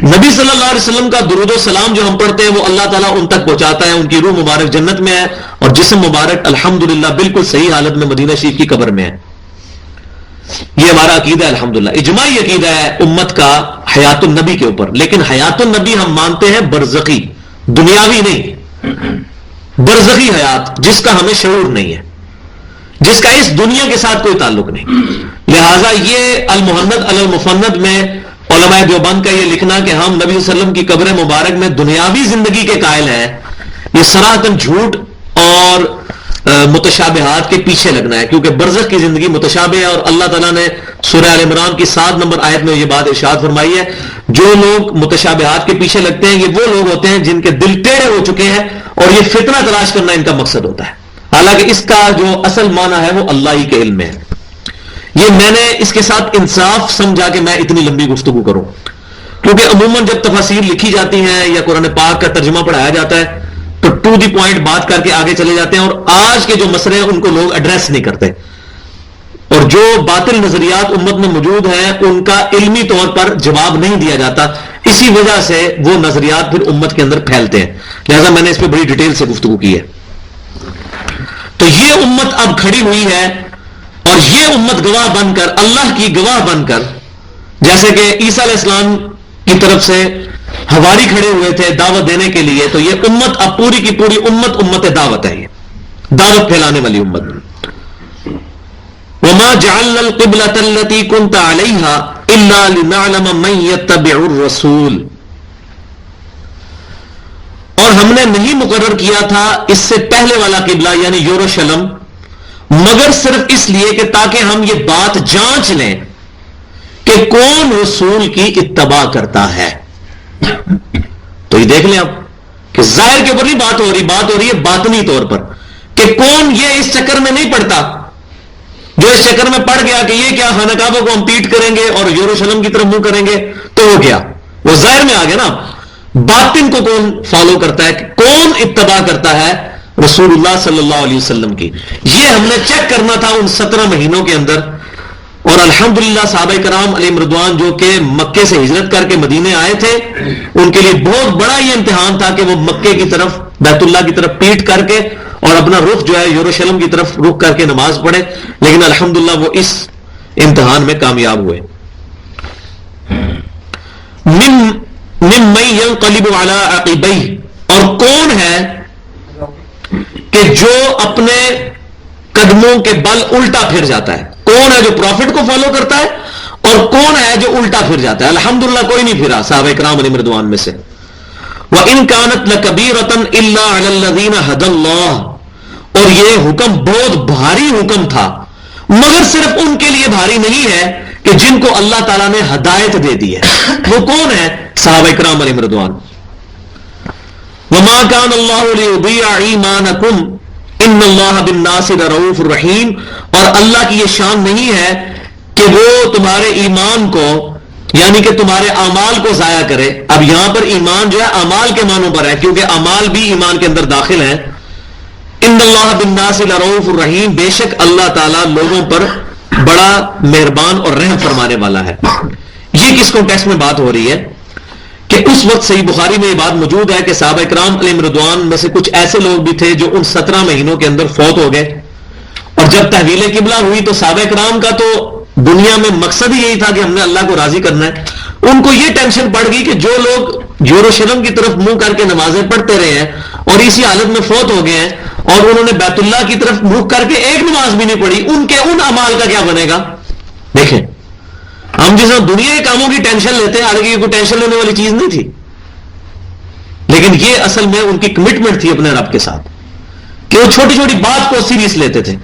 نبی صلی اللہ علیہ وسلم کا درود و سلام جو ہم پڑھتے ہیں وہ اللہ تعالیٰ ان تک پہنچاتا ہے. ان کی روح مبارک جنت میں ہے اور جسم مبارک الحمدللہ بالکل صحیح حالت میں مدینہ شریف کی قبر میں ہے. یہ ہمارا عقیدہ ہے الحمدللہ. اجماعی عقیدہ ہے امت کا حیات النبی کے اوپر. لیکن حیات النبی ہم مانتے ہیں برزخی، دنیاوی نہیں، برزخی حیات جس کا ہمیں شعور نہیں ہے، جس کا اس دنیا کے ساتھ کوئی تعلق نہیں. لہذا یہ المحند علی المفند میں علماء دیوبند کا یہ لکھنا کہ ہم نبی صلی اللہ علیہ وسلم کی قبر مبارک میں دنیاوی زندگی کے قائل ہیں، یہ صراحتاً جھوٹ اور متشابہات کے پیچھے لگنا ہے. کیونکہ برزخ کی زندگی متشابہ ہے اور اللہ تعالیٰ نے سورہ آل عمران کی 7 نمبر آیت میں یہ بات ارشاد فرمائی ہے جو لوگ متشابہات کے پیچھے لگتے ہیں یہ وہ لوگ ہوتے ہیں جن کے دل ٹیڑھے ہو چکے ہیں اور یہ فتنہ تلاش کرنا ان کا مقصد ہوتا ہے. حالانکہ اس کا جو اصل معنی ہے وہ اللہ ہی کے علم میں ہے. یہ میں نے اس کے ساتھ انصاف سمجھا کہ میں اتنی لمبی گفتگو کروں، کیونکہ عموماً جب تفاسیر لکھی جاتی ہیں یا قرآن پاک کا ترجمہ پڑھایا جاتا ہے تو ٹو دی پوائنٹ بات کر کے آگے چلے جاتے ہیں اور آج کے جو مسئلے ہیں ان کو لوگ ایڈریس نہیں کرتے اور جو باطل نظریات امت میں موجود ہیں ان کا علمی طور پر جواب نہیں دیا جاتا. اسی وجہ سے وہ نظریات پھر امت کے اندر پھیلتے ہیں. لہذا میں نے اس پہ بڑی ڈیٹیل سے گفتگو کی ہے. تو یہ امت اب کھڑی ہوئی ہے اور یہ امت گواہ بن کر، اللہ کی گواہ بن کر، جیسے کہ عیسیٰ علیہ السلام کی طرف سے حواری کھڑے ہوئے تھے دعوت دینے کے لیے، تو یہ امت اب پوری کی پوری امت دعوت ہے، یہ دعوت پھیلانے والی امت. وما جعلنا القبلة التي كنت عليها الا لنعلم من يتبع الرسول، اور ہم نے نہیں مقرر کیا تھا اس سے پہلے والا قبلہ یعنی یروشلم مگر صرف اس لیے کہ تاکہ ہم یہ بات جانچ لیں کہ کون رسول کی اتباع کرتا ہے. تو یہ دیکھ لیں آپ کہ ظاہر کے اوپر نہیں بات ہو رہی ہے باطنی طور پر کہ کون یہ اس چکر میں نہیں پڑتا جو اس چکر میں پڑ گیا کہ یہ کیا خانہ کعبہ کو ہم پیٹ کریں گے اور یروشلم کی طرف منہ کریں گے تو وہ کیا، وہ ظاہر میں آ گیا نا. باطن کو کون فالو کرتا ہے، کون اتباع کرتا ہے رسول اللہ صلی اللہ علیہ وسلم کی. یہ ہم نے چیک کرنا تھا ان 17 مہینوں کے اندر. اور الحمدللہ صحابہ کرام علیہم رضوان جو کہ مکے سے ہجرت کر کے مدینے آئے تھے ان کے لیے بہت بڑا یہ امتحان تھا کہ وہ مکے کی طرف بیت اللہ کی طرف پیٹ کر کے اور اپنا رخ جو ہے یروشلم کی طرف رخ کر کے نماز پڑھے. لیکن الحمدللہ وہ اس امتحان میں کامیاب ہوئے. ممن ينقلب على عقبيه، اور کون ہے کہ جو اپنے قدموں کے بل الٹا پھر جاتا ہے. کون ہے جو پروفٹ کو فالو کرتا ہے اور کون ہے جو الٹا پھر جاتا ہے. الحمدللہ کوئی نہیں پھرا صحابہ کرام علیہم رضوان میں سے. وَإِن كَانَتْ لَكَبِيرَةً إِلَّا عَلَى الَّذِينَ هَدَى اللَّهُ، اور یہ حکم بہت بھاری حکم تھا مگر صرف ان کے لیے بھاری نہیں ہے کہ جن کو اللہ تعالیٰ نے ہدایت دے دی ہے. وہ کون ہے؟ صحابہ کرام علیہم رضوان. وَمَا كَانَ اللَّهُ لِيُضِيعَ إِيمَانَكُمْ إِنَّ اللَّهَ بِالنَّاسِ لَرَءُوفٌ رَحِيمٌ، اور اللہ کی یہ شان نہیں ہے کہ وہ تمہارے ایمان کو یعنی کہ تمہارے اعمال کو ضائع کرے. اب یہاں پر ایمان جو ہے اعمال کے معنوں پر ہے کیونکہ اعمال بھی ایمان کے اندر داخل ہیں. ان اللہ بالناس لرؤوف الرحیم، بے شک اللہ تعالیٰ لوگوں پر بڑا مہربان اور رحم فرمانے والا ہے. یہ کس کانٹیکسٹ میں بات ہو رہی ہے کہ اس وقت صحیح بخاری میں یہ بات موجود ہے کہ صحابہ کرام علیہم رضوان میں سے کچھ ایسے لوگ بھی تھے جو ان 17 مہینوں کے اندر فوت ہو گئے. اور جب تحویل قبلہ ہوئی تو صحابہ کرام کا تو دنیا میں مقصد ہی یہی تھا کہ ہم نے اللہ کو راضی کرنا ہے. ان کو یہ ٹینشن پڑ گئی کہ جو لوگ یروشلم کی طرف منہ کر کے نمازیں پڑھتے رہے ہیں اور اسی حالت میں فوت ہو گئے ہیں اور انہوں نے بیت اللہ کی طرف منہ کر کے ایک نماز بھی نہیں پڑھی، ان کے ان اعمال کا کیا بنے گا. دیکھیں ہم جس دنیا کے کاموں کی ٹینشن لیتے ہیں حالانکہ یہ کوئی ٹینشن لینے والی چیز نہیں تھی، لیکن یہ اصل میں ان کی کمٹمنٹ تھی اپنے رب کے ساتھ کہ وہ چھوٹی چھوٹی بات کو سیریس لیتے تھے.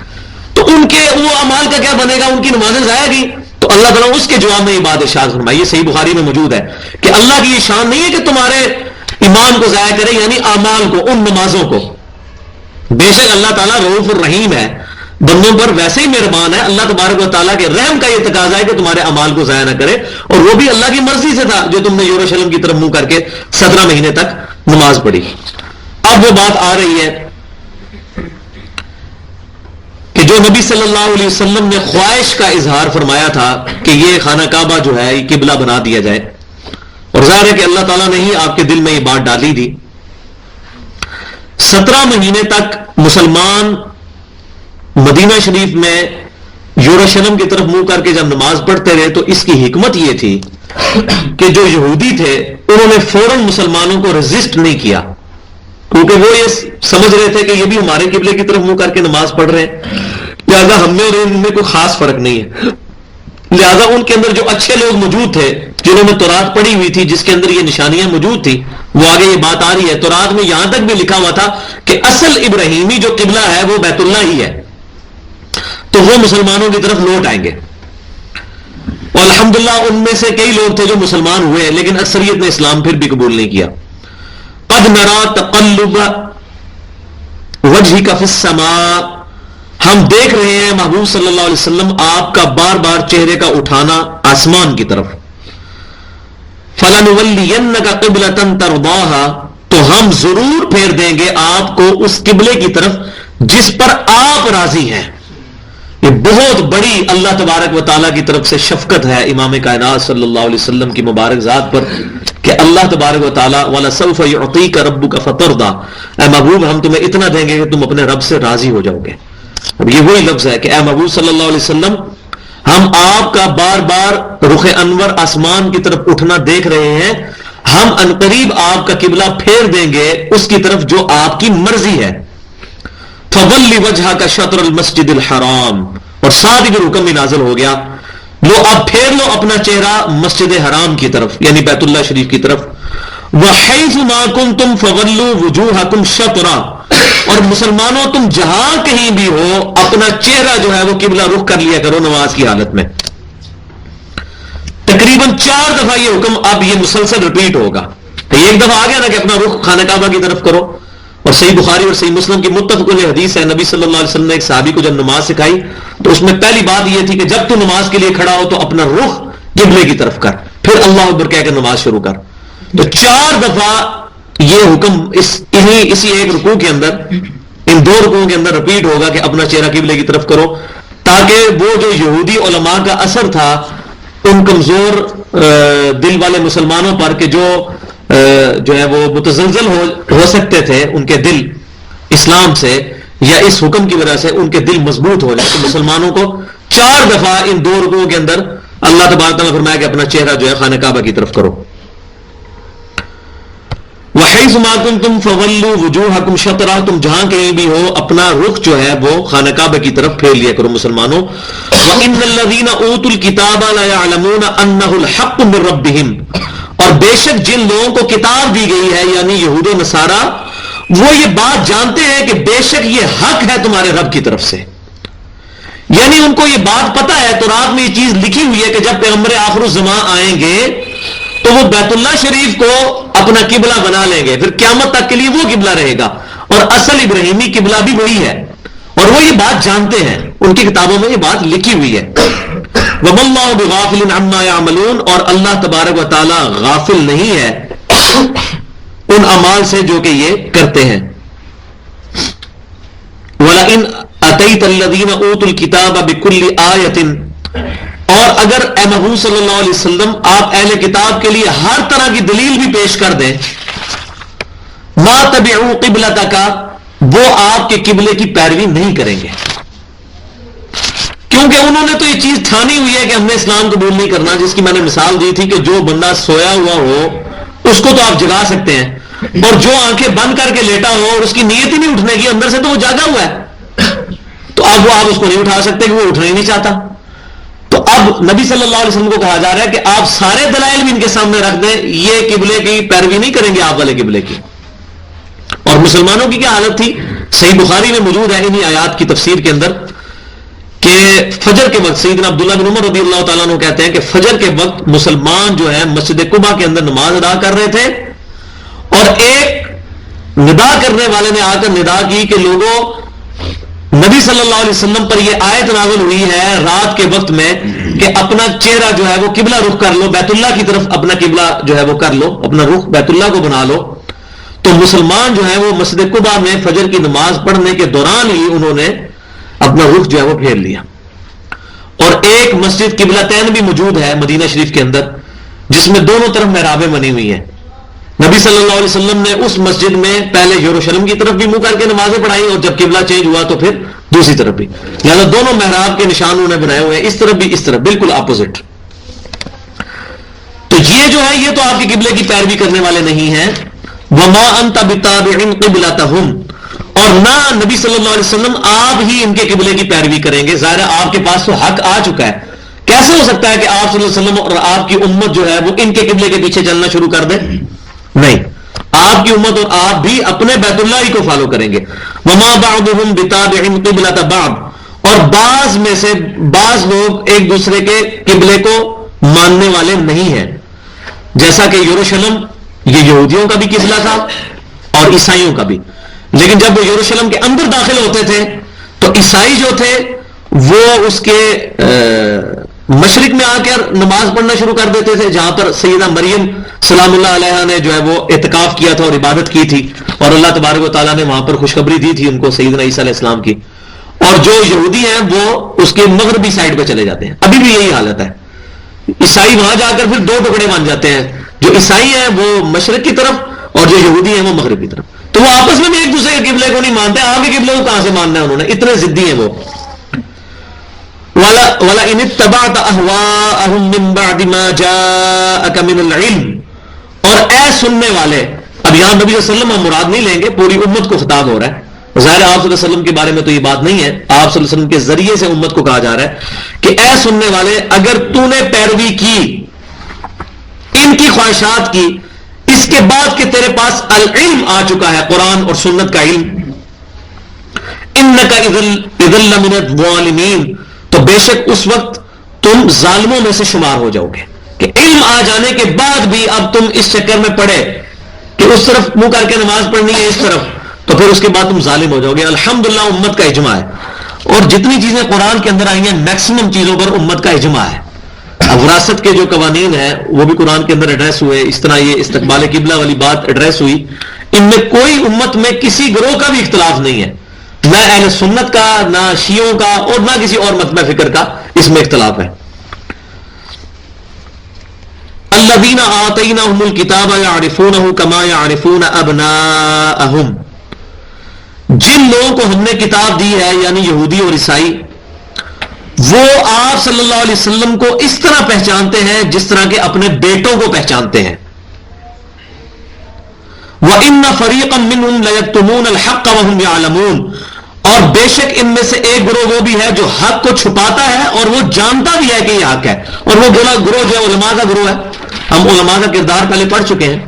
تو ان کے وہ اعمال کا کیا بنے گا، ان کی نمازیں ضائع گئی. تو اللہ تعالیٰ اس کے جواب میں یہ بات ارشاد فرمائی، یہ صحیح بخاری میں موجود ہے کہ اللہ کی یہ شان نہیں ہے کہ تمہارے ایمان کو ضائع کرے یعنی اعمال کو، ان نمازوں کو. بے شک اللہ تعالیٰ رؤوف الرحیم ہے، بندوں پر ویسے ہی مہربان ہے. اللہ تبارک و تعالیٰ کے رحم کا یہ تقاضا ہے کہ تمہارے اعمال کو ضائع نہ کرے، اور وہ بھی اللہ کی مرضی سے تھا جو تم نے یروشلم کی طرف منہ کر کے 17 مہینے تک نماز پڑھی. اب وہ بات آ رہی ہے کہ جو نبی صلی اللہ علیہ وسلم نے خواہش کا اظہار فرمایا تھا کہ یہ خانہ کعبہ جو ہے یہ قبلہ بنا دیا جائے، اور ظاہر ہے کہ اللہ تعالیٰ نے ہی آپ کے دل میں یہ بات ڈالی تھی۔ 17 مہینے تک مسلمان مدینہ شریف میں یروشلم کی طرف منہ کر کے جب نماز پڑھتے رہے تو اس کی حکمت یہ تھی کہ جو یہودی تھے انہوں نے فوراً مسلمانوں کو ریزسٹ نہیں کیا، کیونکہ وہ یہ سمجھ رہے تھے کہ یہ بھی ہمارے قبلے کی طرف منہ کر کے نماز پڑھ رہے ہیں، لہذا ہم میں اور ان میں کوئی خاص فرق نہیں ہے۔ لہذا ان کے اندر جو اچھے لوگ موجود تھے جنہوں نے تورات پڑھی ہوئی تھی، جس کے اندر یہ نشانیاں موجود تھی، وہ آگے یہ بات آ رہی ہے، تورات میں یہاں تک بھی لکھا ہوا تھا کہ اصل ابراہیمی جو قبلہ ہے وہ بیت اللہ ہی ہے، تو وہ مسلمانوں کی طرف لوٹ آئیں گے۔ اور الحمدللہ ان میں سے کئی لوگ تھے جو مسلمان ہوئے، لیکن اکثریت نے اسلام پھر بھی قبول نہیں کیا۔ قد نرا تقلب وجهك في السماء، ہم دیکھ رہے ہیں محبوب صلی اللہ علیہ وسلم آپ کا بار بار چہرے کا اٹھانا آسمان کی طرف۔ فَلَنُوَلِّيَنَّكَ قِبْلَةً تَرْضَاهَا، تو ہم ضرور پھیر دیں گے آپ کو اس قبلے کی طرف جس پر آپ راضی ہیں۔ یہ بہت بڑی اللہ تبارک و تعالیٰ کی طرف سے شفقت ہے امام کائنات صلی اللہ علیہ وسلم کی مبارک ذات پر کہ اللہ تبارک و تعالیٰ وَلَسَوْفَ يُعْطِيكَ رَبُّكَ فَتَرْضَىٰ، اے محبوب ہم تمہیں اتنا دیں گے کہ تم اپنے رب سے راضی ہو جاؤ گے۔ اب یہ وہی لفظ ہے کہ اے محبوب صلی اللہ علیہ وسلم ہم آپ کا بار بار رخ انور آسمان کی طرف اٹھنا دیکھ رہے ہیں، ہم عنقریب آپ کا قبلہ پھیر دیں گے اس کی طرف جو آپ کی مرضی ہے۔ فَوَلِّ وَجْهَكَ شَطْرَ الْمَسْجِدِ الْحَرَامِ، اور ساتھ ہی پھر حکم بھی نازل ہو گیا، لو اب پھیر لو اپنا چہرہ مسجد حرام کی طرف یعنی بیت اللہ شریف کی طرف۔ وَحَيْثُ مَا كُنْتُمْ فَوَلُّوا وُجُوهَكُمْ شَطْرًا، اور مسلمانوں تم جہاں کہیں بھی ہو اپنا چہرہ جو ہے وہ قبلہ رخ کر لیا کرو نماز کی حالت میں۔ تقریباً 4 دفعہ یہ حکم اب یہ مسلسل ریپیٹ ہوگا۔ ایک دفعہ آ گیا نا کہ اپنا رخ خانہ کعبہ کی طرف کرو، اور صحیح بخاری اور صحیح مسلم کی متفق علیہ حدیث ہے، نبی صلی اللہ علیہ وسلم نے ایک صحابی کو جب نماز سکھائی تو اس میں پہلی بات یہ تھی کہ جب تو نماز کے لیے کھڑا ہو تو اپنا رخ قبلے کی طرف کر، پھر اللہ اکبر کہہ کر نماز شروع کر۔ تو 4 دفعہ یہ حکم اسی ایک رکوع کے اندر، ان 2 رکوعوں کے اندر ریپیٹ ہوگا کہ اپنا چہرہ قبلے کی طرف کرو، تاکہ وہ جو یہودی علماء کا اثر تھا ان کمزور دل والے مسلمانوں پر کہ جو ہے وہ متزلزل ہو سکتے تھے ان کے دل اسلام سے یا اس حکم کی وجہ سے ان کے دل مضبوط ہو جائے، تو مسلمانوں کو 4 دفعہ ان 2 رکوعوں کے اندر اللہ تبارک تعالیٰ نے فرمایا کہ اپنا چہرہ جو ہے خانہ کعبہ کی طرف کرو۔ وَحَيْثُ مَا كُنْتُمْ فَوَلُّوا وُجُوهَكُمْ شَطْرًا، تم جہاں کہیں بھی ہو اپنا رخ جو ہے وہ خانہ کعبہ کی طرف پھیر لیا کرو مسلمانوں۔ وَإِنَّ الَّذِينَ أُوتُوا الْكِتَابَ لَيَعْلَمُونَ أَنَّهُ الْحَقُّ مِنْ رَبِّهِمْ، اور بے شک جن لوگوں کو کتاب دی گئی ہے یعنی یہود و نصارہ، وہ یہ بات جانتے ہیں کہ بے شک یہ حق ہے تمہارے رب کی طرف سے، یعنی ان کو یہ بات پتا ہے، تورات میں یہ چیز لکھی ہوئی ہے کہ جب پیغمبر آخر الزمان آئیں گے تو وہ بیت اللہ شریف کو اپنا قبلہ بنا لیں گے، پھر قیامت تک کے لیے وہ قبلہ رہے گا، اور اصل ابراہیمی قبلہ بھی وہی ہے، اور وہ یہ بات جانتے ہیں، ان کی کتابوں میں یہ بات لکھی ہوئی ہے۔ وَمَا اللَّهُ بِغَافِلٍ عَمَّا يَعْمَلُونَ، اور اللہ تبارک و تعالی غافل نہیں ہے ان اعمال سے جو کہ یہ کرتے ہیں۔ وَلَئِنْ أَتَيْتَ الَّذِينَ أُوتُوا الْكِتَابَ بِكُلِّ آيَةٍ، اور اگر اے محبوب صلی اللہ علیہ وسلم آپ اہل کتاب کے لیے ہر طرح کی دلیل بھی پیش کر دیں، مَا تَبِعُوا قِبْلَتَكَ، وہ آپ کے قبلے کی پیروی نہیں کریں گے، کیونکہ انہوں نے تو یہ چیز ٹھانی ہوئی ہے کہ ہم نے اسلام قبول نہیں کرنا، جس کی میں نے مثال دی تھی کہ جو بندہ سویا ہوا ہو اس کو تو آپ جگا سکتے ہیں، اور جو آنکھیں بند کر کے لیٹا ہو اور اس کی نیت ہی نہیں اٹھنے کی، اندر سے تو وہ جاگا ہوا ہے، تو اب وہ آپ اس کو نہیں اٹھا سکتے کہ وہ اٹھنا ہی نہیں چاہتا۔ تو اب نبی صلی اللہ علیہ وسلم کو کہا جا رہا ہے کہ آپ سارے دلائل بھی ان کے سامنے رکھ دیں، یہ قبلے کی پیروی نہیں کریں گے آپ والے قبلے کی۔ اور مسلمانوں کی کیا حالت تھی، صحیح بخاری میں موجود ہے انہی آیات کی تفسیر کے اندر کہ فجر کے وقت سیدنا عبداللہ بن عمر رضی اللہ تعالیٰ عنہ کہتے ہیں کہ فجر کے وقت مسلمان جو ہے مسجد قباء کے اندر نماز ادا کر رہے تھے، اور ایک ندا کرنے والے نے آ کر ندا کی کہ لوگوں، نبی صلی اللہ علیہ وسلم پر یہ آیت نازل ہوئی ہے رات کے وقت میں کہ اپنا چہرہ جو ہے وہ قبلہ رخ کر لو، بیت اللہ کی طرف اپنا قبلہ جو ہے وہ کر لو، اپنا رخ بیت اللہ کو بنا لو۔ تو مسلمان جو ہے وہ مسجد قباء میں فجر کی نماز پڑھنے کے دوران ہی انہوں نے اپنا رخ جو ہے وہ پھیر لیا. اور ایک مسجد قبلتین بھی موجود ہے مدینہ شریف کے اندر جس میں دونوں طرف محرابیں بنی ہوئی ہیں. نبی صلی اللہ علیہ وسلم نے اس مسجد میں پہلے یروشلم کی طرف بھی منہ کر کے نمازیں پڑھائی اور جب قبلہ چینج ہوا تو پھر دوسری طرف بھی. لہٰذا دونوں محراب کے نشان انہوں نے بنائے ہوئے ہیں, اس طرف بھی اس طرف, بالکل اپوزٹ. تو یہ جو ہے یہ تو آپ کے قبلے کی پیروی کرنے والے نہیں ہیں. وما انت بتابع قبلتہم, اور نہ نبی صلی اللہ علیہ وسلم آپ ہی ان کے قبلے کی پیروی کریں گے. ظاہر آپ کے پاس تو حق آ چکا ہے, کیسے ہو سکتا ہے کہ آپ صلی اللہ علیہ وسلم اور آپ کی امت جو ہے وہ ان کے قبلے کے پیچھے چلنا شروع کر دے؟ نہیں, آپ کی امت اور آپ بھی اپنے بیت اللہ ہی کو فالو کریں گے. وما بعضهم بتابع قبلۃ بعض, اور بعض میں سے بعض لوگ ایک دوسرے کے قبلے کو ماننے والے نہیں ہیں. جیسا کہ یروشلم یہ یہودیوں کا بھی قبلہ تھا اور عیسائیوں کا بھی, لیکن جب وہ یروشلم کے اندر داخل ہوتے تھے تو عیسائی جو تھے وہ اس کے مشرق میں آ کر نماز پڑھنا شروع کر دیتے تھے جہاں پر سیدہ مریم سلام اللہ علیہا نے جو ہے وہ اعتکاف کیا تھا اور عبادت کی تھی, اور اللہ تبارک و تعالیٰ نے وہاں پر خوشخبری دی تھی ان کو سیدنا عیسیٰ علیہ السلام کی. اور جو یہودی ہیں وہ اس کے مغربی سائڈ پہ چلے جاتے ہیں. ابھی بھی یہی حالت ہے, عیسائی وہاں جا کر پھر دو ٹکڑے بن جاتے ہیں, جو عیسائی ہیں وہ مشرق کی طرف اور جو یہودی ہیں وہ مغرب کی طرف. تو وہ آپس میں بھی ایک دوسرے کے قبلے کو نہیں مانتے. آپ کے قبلے کو کہاں سے ماننا ہے انہوں نے, اتنے ضدی ہیں وہ. وَلَئِنِ اتَّبَعْتَ أَهْوَاءَهُم مِّن بَعْدِ مَا جَاءَكَ مِنَ الْعِلْمِ, اور اے سننے والے, اب یہاں نبی صلی اللہ علیہ وسلم ہم مراد نہیں لیں گے, پوری امت کو خطاب ہو رہا ہے. ظاہر آپ صلی اللہ علیہ وسلم کے بارے میں تو یہ بات نہیں ہے, آپ صلی اللہ علیہ وسلم کے ذریعے سے امت کو کہا جا رہا ہے کہ اے سننے والے, اگر تو نے پیروی کی ان کی خواہشات کی اس کے بعد کہ تیرے پاس العلم آ چکا ہے, قرآن اور سنت کا علم, إِنَّكَ إِذًا لَّمِنَ الظَّالِمِينَ, تو بے شک اس وقت تم ظالموں میں سے شمار ہو جاؤ گے. کہ علم آ جانے کے بعد بھی اب تم اس چکر میں پڑے کہ اس طرف منہ کر کے نماز پڑھنی ہے اس طرف, تو پھر اس کے بعد تم ظالم ہو جاؤ گے. الحمدللہ امت کا اجماع ہے, اور جتنی چیزیں قرآن کے اندر آئی ہیں میکسیمم چیزوں پر امت کا اجماع ہے. اب وراثت کے جو قوانین ہیں وہ بھی قرآن کے اندر ایڈریس ہوئے, اس طرح یہ استقبال قبلہ والی بات ایڈریس ہوئی, ان میں کوئی امت میں کسی گروہ کا بھی اختلاف نہیں ہے, نہ اہل سنت کا, نہ شیعوں کا, اور نہ کسی اور مطلب فکر کا اس میں اختلاف ہے. الذین آتیناہم الکتاب یعرفونہ کما یعرفون ابناءہم, جن لوگوں کو ہم نے کتاب دی ہے یعنی یہودی اور عیسائی, وہ آپ صلی اللہ علیہ وسلم کو اس طرح پہچانتے ہیں جس طرح کے اپنے بیٹوں کو پہچانتے ہیں. وَإِنَّ فَرِيقًا مِّنْهُمْ لَيَكْتُمُونَ الْحَقَّ وَهُمْ يَعْلَمُونَ, اور بے شک ان میں سے ایک گروہ وہ بھی ہے جو حق کو چھپاتا ہے اور وہ جانتا بھی ہے کہ یہ حق ہے. اور وہ گروہ جو ہے علماء کا گروہ ہے. ہم علماء کا کردار پہلے پڑھ چکے ہیں.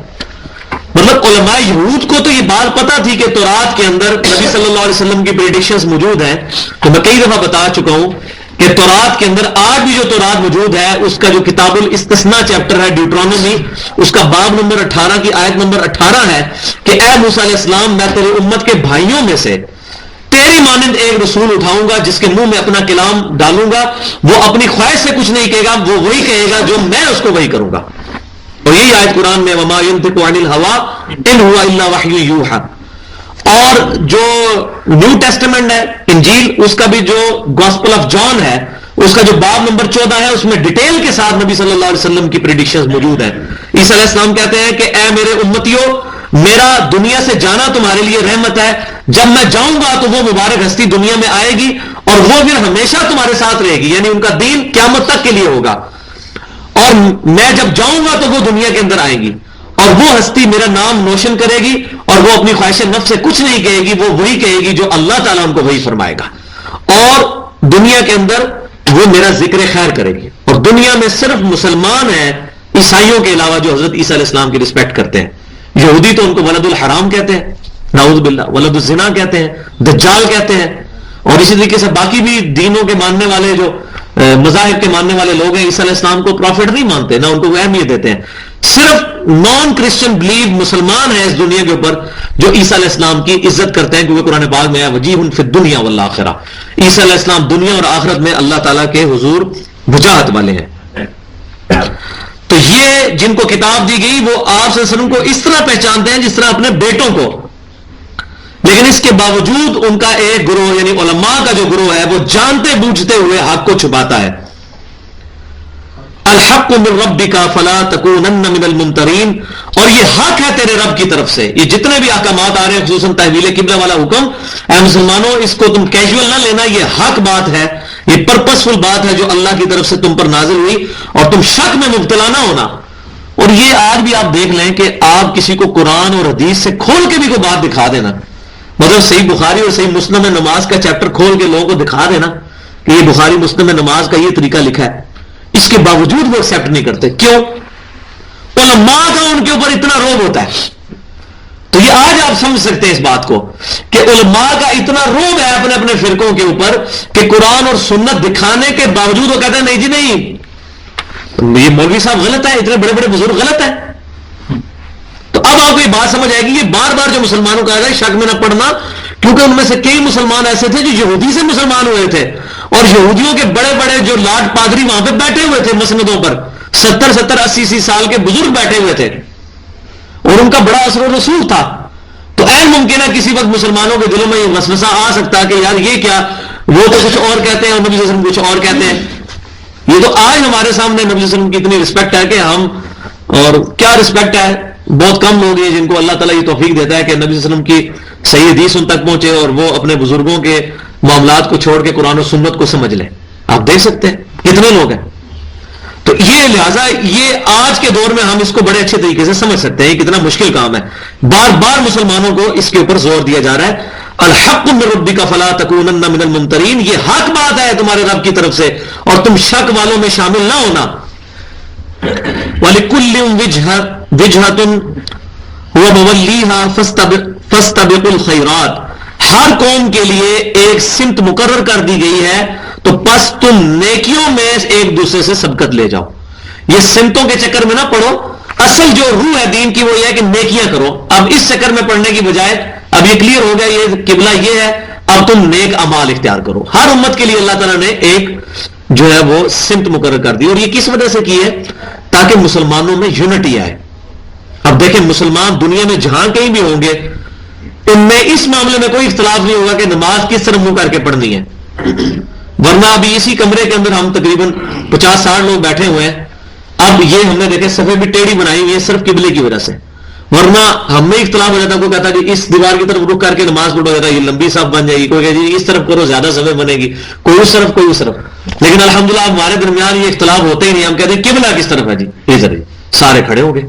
مطلب علماء یہود کو تو یہ بات پتا تھی کہ تورات کے اندر نبی صلی اللہ علیہ وسلم کی پریڈکشنز موجود ہیں. تو میں کئی دفعہ بتا چکا ہوں کہ تورات کے اندر آج بھی جو تورات موجود ہے اس کا جو کتاب الاستثناء چیپٹر ہے ڈیوٹرانومی, اس کا باب نمبر 18 کی آیت نمبر 18 ہے کہ اے موسیٰ علیہ السلام, میں تیری امت کے بھائیوں میں سے تیری مانند ایک رسول اٹھاؤں گا جس کے منہ میں اپنا کلام ڈالوں گا, وہ اپنی خواہش سے کچھ نہیں کہے گا, وہ وہی کہے گا جو میں اس کو وہی کروں گا. اور یہی آیت قرآن میں وما ينطق عن الهوى ان هو الا وحی یوحى. اور جو نیو ٹیسٹمنٹ ہے انجیل, اس کا بھی جو گاسپل آف جان ہے اس کا جو باب نمبر 14 ہے اس میں ڈیٹیل کے ساتھ نبی صلی اللہ علیہ وسلم کی پریڈکشنز موجود ہیں. عیسیٰ علیہ السلام کہتے ہیں کہ اے میرے امتیوں, میرا دنیا سے جانا تمہارے لیے رحمت ہے, جب میں جاؤں گا تو وہ مبارک ہستی دنیا میں آئے گی اور وہ پھر ہمیشہ تمہارے ساتھ رہے گی, یعنی ان کا دین قیامت تک کے لیے ہوگا. اور میں جب جاؤں گا تو وہ دنیا کے اندر آئے گی اور وہ ہستی میرا نام نوشن کرے گی اور وہ اپنی خواہش نفس سے کچھ نہیں کہے گی, وہ وہی کہے گی جو اللہ تعالیٰ ان کو وہی فرمائے گا, اور دنیا کے اندر وہ میرا ذکر خیر کرے گی. اور دنیا میں صرف مسلمان ہیں عیسائیوں کے علاوہ جو حضرت عیسیٰ علیہ السلام کی رسپیکٹ کرتے ہیں. یہودی تو ان کو ولد الحرام کہتے ہیں, نعوذ باللہ, ولد الزنا کہتے ہیں, دجال کہتے ہیں, اور اسی طریقے سے باقی بھی دینوں کے ماننے والے جو مذاہب کے ماننے والے لوگ ہیں عیسیٰ علیہ السلام کو پروفٹ نہیں مانتے, نہ ان کو وہ اہمیت دیتے ہیں. صرف نان کرسچن بلیو مسلمان ہیں اس دنیا کے اوپر جو عیسیٰ علیہ السلام کی عزت کرتے ہیں, کیونکہ قرآن پاک میں ہے وجیہ فی الدنیا والآخرہ, عیسیٰ علیہ السلام دنیا اور آخرت میں اللہ تعالیٰ کے حضور وجاہت والے ہیں. تو یہ جن کو کتاب دی گئی وہ آپ صلی اللہ علیہ وسلم کو اس طرح پہچانتے ہیں جس طرح اپنے بیٹوں کو. لیکن اس کے باوجود ان کا ایک گروہ یعنی علماء کا جو گروہ ہے وہ جانتے بوجھتے ہوئے حق کو چھپاتا ہے. الحق من ربک فلا تکونن من الممترین، اور یہ حق ہے تیرے رب کی طرف سے. یہ جتنے بھی احکامات آ رہے ہیں خصوصاً تحویل قبلہ والا حکم، اے مسلمانوں اس کو تم کیجول نہ لینا، یہ حق بات ہے، یہ پرپسفل بات ہے جو اللہ کی طرف سے تم پر نازل ہوئی، اور تم شک میں مبتلا نہ ہونا. اور یہ آج بھی آپ دیکھ لیں کہ آپ کسی کو قرآن اور حدیث سے کھول کے بھی کوئی بات دکھا دینا، مطلب صحیح بخاری اور صحیح مسلم میں نماز کا چیپٹر کھول کے لوگوں کو دکھا دینا کہ یہ بخاری مسلم میں نماز کا یہ طریقہ لکھا ہے، اس کے باوجود وہ ایکسیپٹ نہیں کرتے. کیوں؟ علماء کا ان کے اوپر اتنا روب ہوتا ہے. تو یہ آج آپ سمجھ سکتے ہیں اس بات کو کہ علماء کا اتنا روب ہے اپنے اپنے فرقوں کے اوپر کہ قرآن اور سنت دکھانے کے باوجود وہ کہتے ہیں نہیں جی نہیں، یہ مولوی صاحب غلط ہے، اتنے بڑے بڑے بزرگ غلط ہے. تو اب آپ کو یہ بات سمجھ آئے گی، یہ بار بار جو مسلمانوں کا ہے شک میں نہ پڑنا، کیونکہ ان میں سے کئی مسلمان ایسے تھے جو یہودی سے مسلمان ہوئے تھے، اور یہودیوں کے بڑے بڑے جو لاٹ پادری وہاں پہ بیٹھے ہوئے تھے مسندوں پر، 70-80 سال کے بزرگ بیٹھے ہوئے تھے، اور ان کا بڑا اثر و رسوخ تھا. تو عین ممکن ہے کسی وقت مسلمانوں کے دلوں میں یہ وسوسہ آ سکتا ہے کہ یار یہ کیا، وہ تو کچھ اور کہتے ہیں اور نبی صلی اللہ علیہ وسلم کچھ اور کہتے ہیں. یہ تو آج ہمارے سامنے نبی صلی اللہ علیہ وسلم کی اتنی رسپیکٹ ہے کہ ہم، اور کیا رسپیکٹ ہے، بہت کم لوگ ہیں جن کو اللہ تعالیٰ یہ توفیق دیتا ہے کہ نبی صلی اللہ علیہ وسلم کی صحیح حدیث ان تک پہنچے اور وہ اپنے بزرگوں کے معاملات کو چھوڑ کے قرآن و سنت کو سمجھ لیں. آپ دیکھ سکتے ہیں کتنے لوگ ہیں. تو یہ لہٰذا یہ آج کے دور میں ہم اس کو بڑے اچھے طریقے سے سمجھ سکتے ہیں، یہ کتنا مشکل کام ہے. بار بار مسلمانوں کو اس کے اوپر زور دیا جا رہا ہے، الحق من ربک فلا تکونن من الممترین، یہ حق بات ہے تمہارے رب کی طرف سے اور تم شک والوں میں شامل نہ ہونا. وَلِكُلٍّ وِجْهَةٌ هُوَ مُوَلِّيهَا فَاسْتَبِقُوا الْخَيْرَاتِ، ہر قوم کے لیے ایک سمت مقرر کر دی گئی ہے، تو پس تم نیکیوں میں ایک دوسرے سے سبقت لے جاؤ. یہ سمتوں کے چکر میں نہ پڑو، اصل جو روح ہے دین کی وہ یہ ہے کہ نیکیاں کرو. اب اس چکر میں پڑنے کی بجائے اب یہ کلیئر ہو گیا یہ قبلہ یہ ہے، اب تم نیک اعمال اختیار کرو. ہر امت کے لیے اللہ تعالیٰ نے ایک جو ہے وہ سمت مقرر کر دی، اور یہ کس وجہ سے کی ہے؟ تاکہ مسلمانوں میں یونٹی آئے. اب دیکھیں مسلمان دنیا میں جہاں کہیں بھی ہوں گے ان میں اس معاملے میں کوئی اختلاف نہیں ہوگا کہ نماز کس طرح منہ کر کے پڑھنی ہے. ورنہ ابھی اسی کمرے کے اندر ہم تقریباً 50-60 لوگ بیٹھے ہوئے ہیں، اب یہ ہم نے دیکھے صفحے بھی ٹیڑھی بنائی ہوئی ہے صرف قبلے کی وجہ سے. ورنہ ہم میں اختلاف ہو جاتا، کوئی کہتا کہ اس دیوار کی طرف رخ کر کے نماز پڑھو جاتا یہ لمبی صف بن جائے گی، کوئی کہتا جی اس طرف کرو زیادہ صفحے بنے گی، کوئی اس طرف کوئی اس طرف. لیکن الحمدللہ ہمارے درمیان یہ اختلاف ہوتے ہی نہیں، ہم کہتے ہیں قبلہ کس طرف ہے جی ادھر ہی، سارے کھڑے ہو گئے.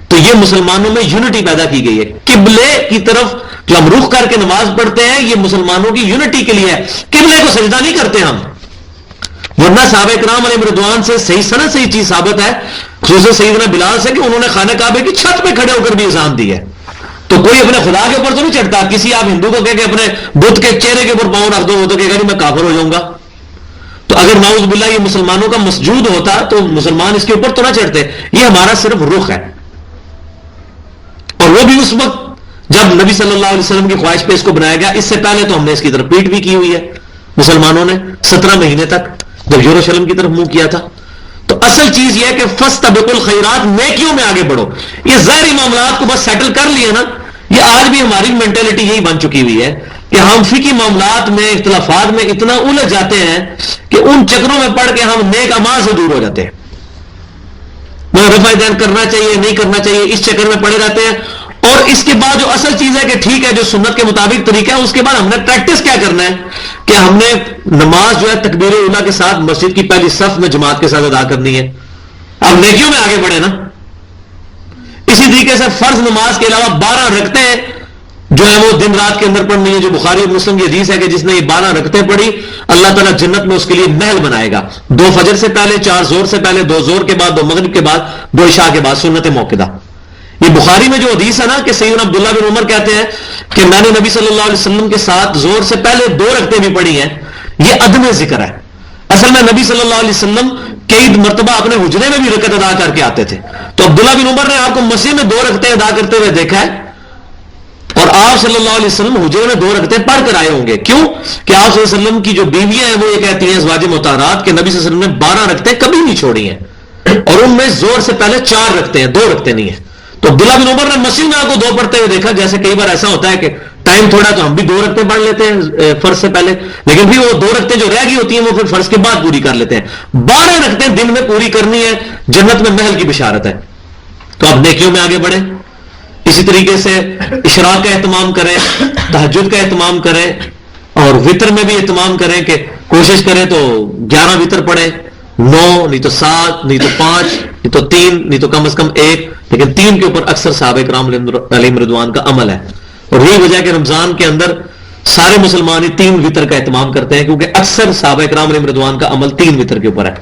تو یہ مسلمانوں میں یونٹی پیدا کی گئی ہے. قبلے کی طرف جو ہم رخ کر کے نماز پڑھتے ہیں یہ مسلمانوں کی یونٹی کے لیے ہے، قبلے کو سجدہ نہیں کرتے ہم. ورنہ صحابہ کرام علیہ رضوان سے صحیح سند سے یہ چیز ثابت ہے، خصوصاً سیدنا بلال سے، کہ انہوں نے خانہ کعبے کی چھت پہ کھڑے ہو کر بھی اذان دی ہے. تو کوئی اپنے خدا کے اوپر تو نہیں چڑھتا. کسی آپ ہندو کو کہہ کے اپنے بت کے چہرے کے اوپر پاؤں رکھ دو وہ تو کہے گا جی میں کافر ہو جاؤں گا. تو اگر نعوذ باللہ یہ مسلمانوں کا مسجود ہوتا تو مسلمان اس کے اوپر تو نہ چڑھتے. یہ ہمارا صرف رخ ہے، اور وہ بھی اس وقت جب نبی صلی اللہ علیہ وسلم کی خواہش پہ اس کو بنایا گیا. اس سے پہلے تو ہم نے اس کی طرف پیٹ بھی کی ہوئی ہے مسلمانوں نے 17 مہینے تک جب یروشلم کی طرف منہ کیا تھا. تو اصل چیز یہ ہے کہ فاستبقوا الخیرات، نیکیوں میں آگے بڑھو. یہ ظاہری معاملات کو بس سیٹل کر لیے نا. یہ آج بھی ہماری مینٹلٹی یہی بن چکی ہوئی ہے کہ ہم فقہی معاملات میں اختلافات میں اتنا الجھ جاتے ہیں کہ ان چکروں میں پڑھ کے ہم نیک اعمال سے دور ہو جاتے ہیں. میں رفع دین کرنا چاہیے نہیں کرنا چاہیے اس چکر میں پڑے رہتے ہیں. اور اس کے بعد جو اصل چیز ہے کہ ٹھیک ہے جو سنت کے مطابق طریقہ ہے، اس کے بعد ہم نے پریکٹس کیا کرنا ہے کہ ہم نے نماز جو ہے تکبیر اولیٰ کے ساتھ مسجد کی پہلی صف میں جماعت کے ساتھ ادا کرنی ہے. اب نیکیوں میں آگے بڑھے نا. اسی طریقے سے فرض نماز کے علاوہ 12 رکعتیں جو ہے وہ دن رات کے اندر پڑھنی ہے. جو بخاری اور مسلم کی حدیث ہے کہ جس نے یہ 12 رکعتیں پڑھی اللہ تعالیٰ جنت میں اس کے لیے محل بنائے گا. 2 فجر سے پہلے، 4 زور سے پہلے، 2 زور کے بعد، 2 مغرب کے بعد، 2 عشاء کے بعد، سنت موقدہ. یہ بخاری میں جو حدیث ہے نا کہ سیدنا عبداللہ بن عمر کہتے ہیں کہ میں نے نبی صلی اللہ علیہ وسلم کے ساتھ زور سے پہلے 2 رکعتیں بھی پڑھی ہیں. یہ عدم ذکر ہے. اصل میں نبی صلی اللہ علیہ وسلم کئی مرتبہ اپنے حجرے میں بھی رکعت ادا کر کے آتے تھے. تو عبداللہ بن عمر نے آپ کو مسجد میں 2 رکعتیں ادا کرتے ہوئے دیکھا ہے، اور آپ صلی اللہ علیہ وسلم حجرے میں 2 رکعتیں پڑھ کر آئے ہوں گے. کیوں کہ آپ صلی اللہ علیہ وسلم کی جو بیویاں ہیں وہ یہ کہتی ہیں ازواج مطہرات کہ نبی صلی اللہ علیہ وسلم نے 12 رکعتیں کبھی نہیں چھوڑی ہیں، اور ان میں زور سے پہلے 4 رکعتیں ہیں، 2 رکعتیں نہیں ہیں. تو عبداللہ بن عمر نے مسجد میں آپ کو 2 پڑھتے ہوئے دیکھا. جیسے کئی بار ایسا ہوتا ہے کہ ٹائم تھوڑا تو ہم بھی 2 رکعتیں پڑھ لیتے ہیں فرض سے پہلے، لیکن پھر وہ 2 رکعتیں جو رہ گئی ہوتی ہیں وہ پھر فرض کے بعد پوری کر لیتے ہیں۔ 12 رکعتیں دن میں پوری کرنی ہے، جنت میں محل کی بشارت ہے۔ تو اب نیکیوں میں آگے بڑھیں، اسی طریقے سے اشراق کا اہتمام کریں، تہجد کا اہتمام کریں، اور وطر میں بھی اہتمام کریں کہ کوشش کریں تو 11 وطر پڑھیں، 9 نہیں تو 7 نہیں تو 5 نہیں تو 3 نہیں تو کم از کم 1، لیکن 3 کے اوپر اکثر صحابہ کرام علیہم رضوان کا عمل ہے۔ اور یہی وجہ ہے کہ رمضان کے اندر سارے مسلمان 3 وطر کا اہتمام کرتے ہیں، کیونکہ اکثر صحابہ کرام علیہم رضوان کا عمل 3 وطر کے اوپر ہے۔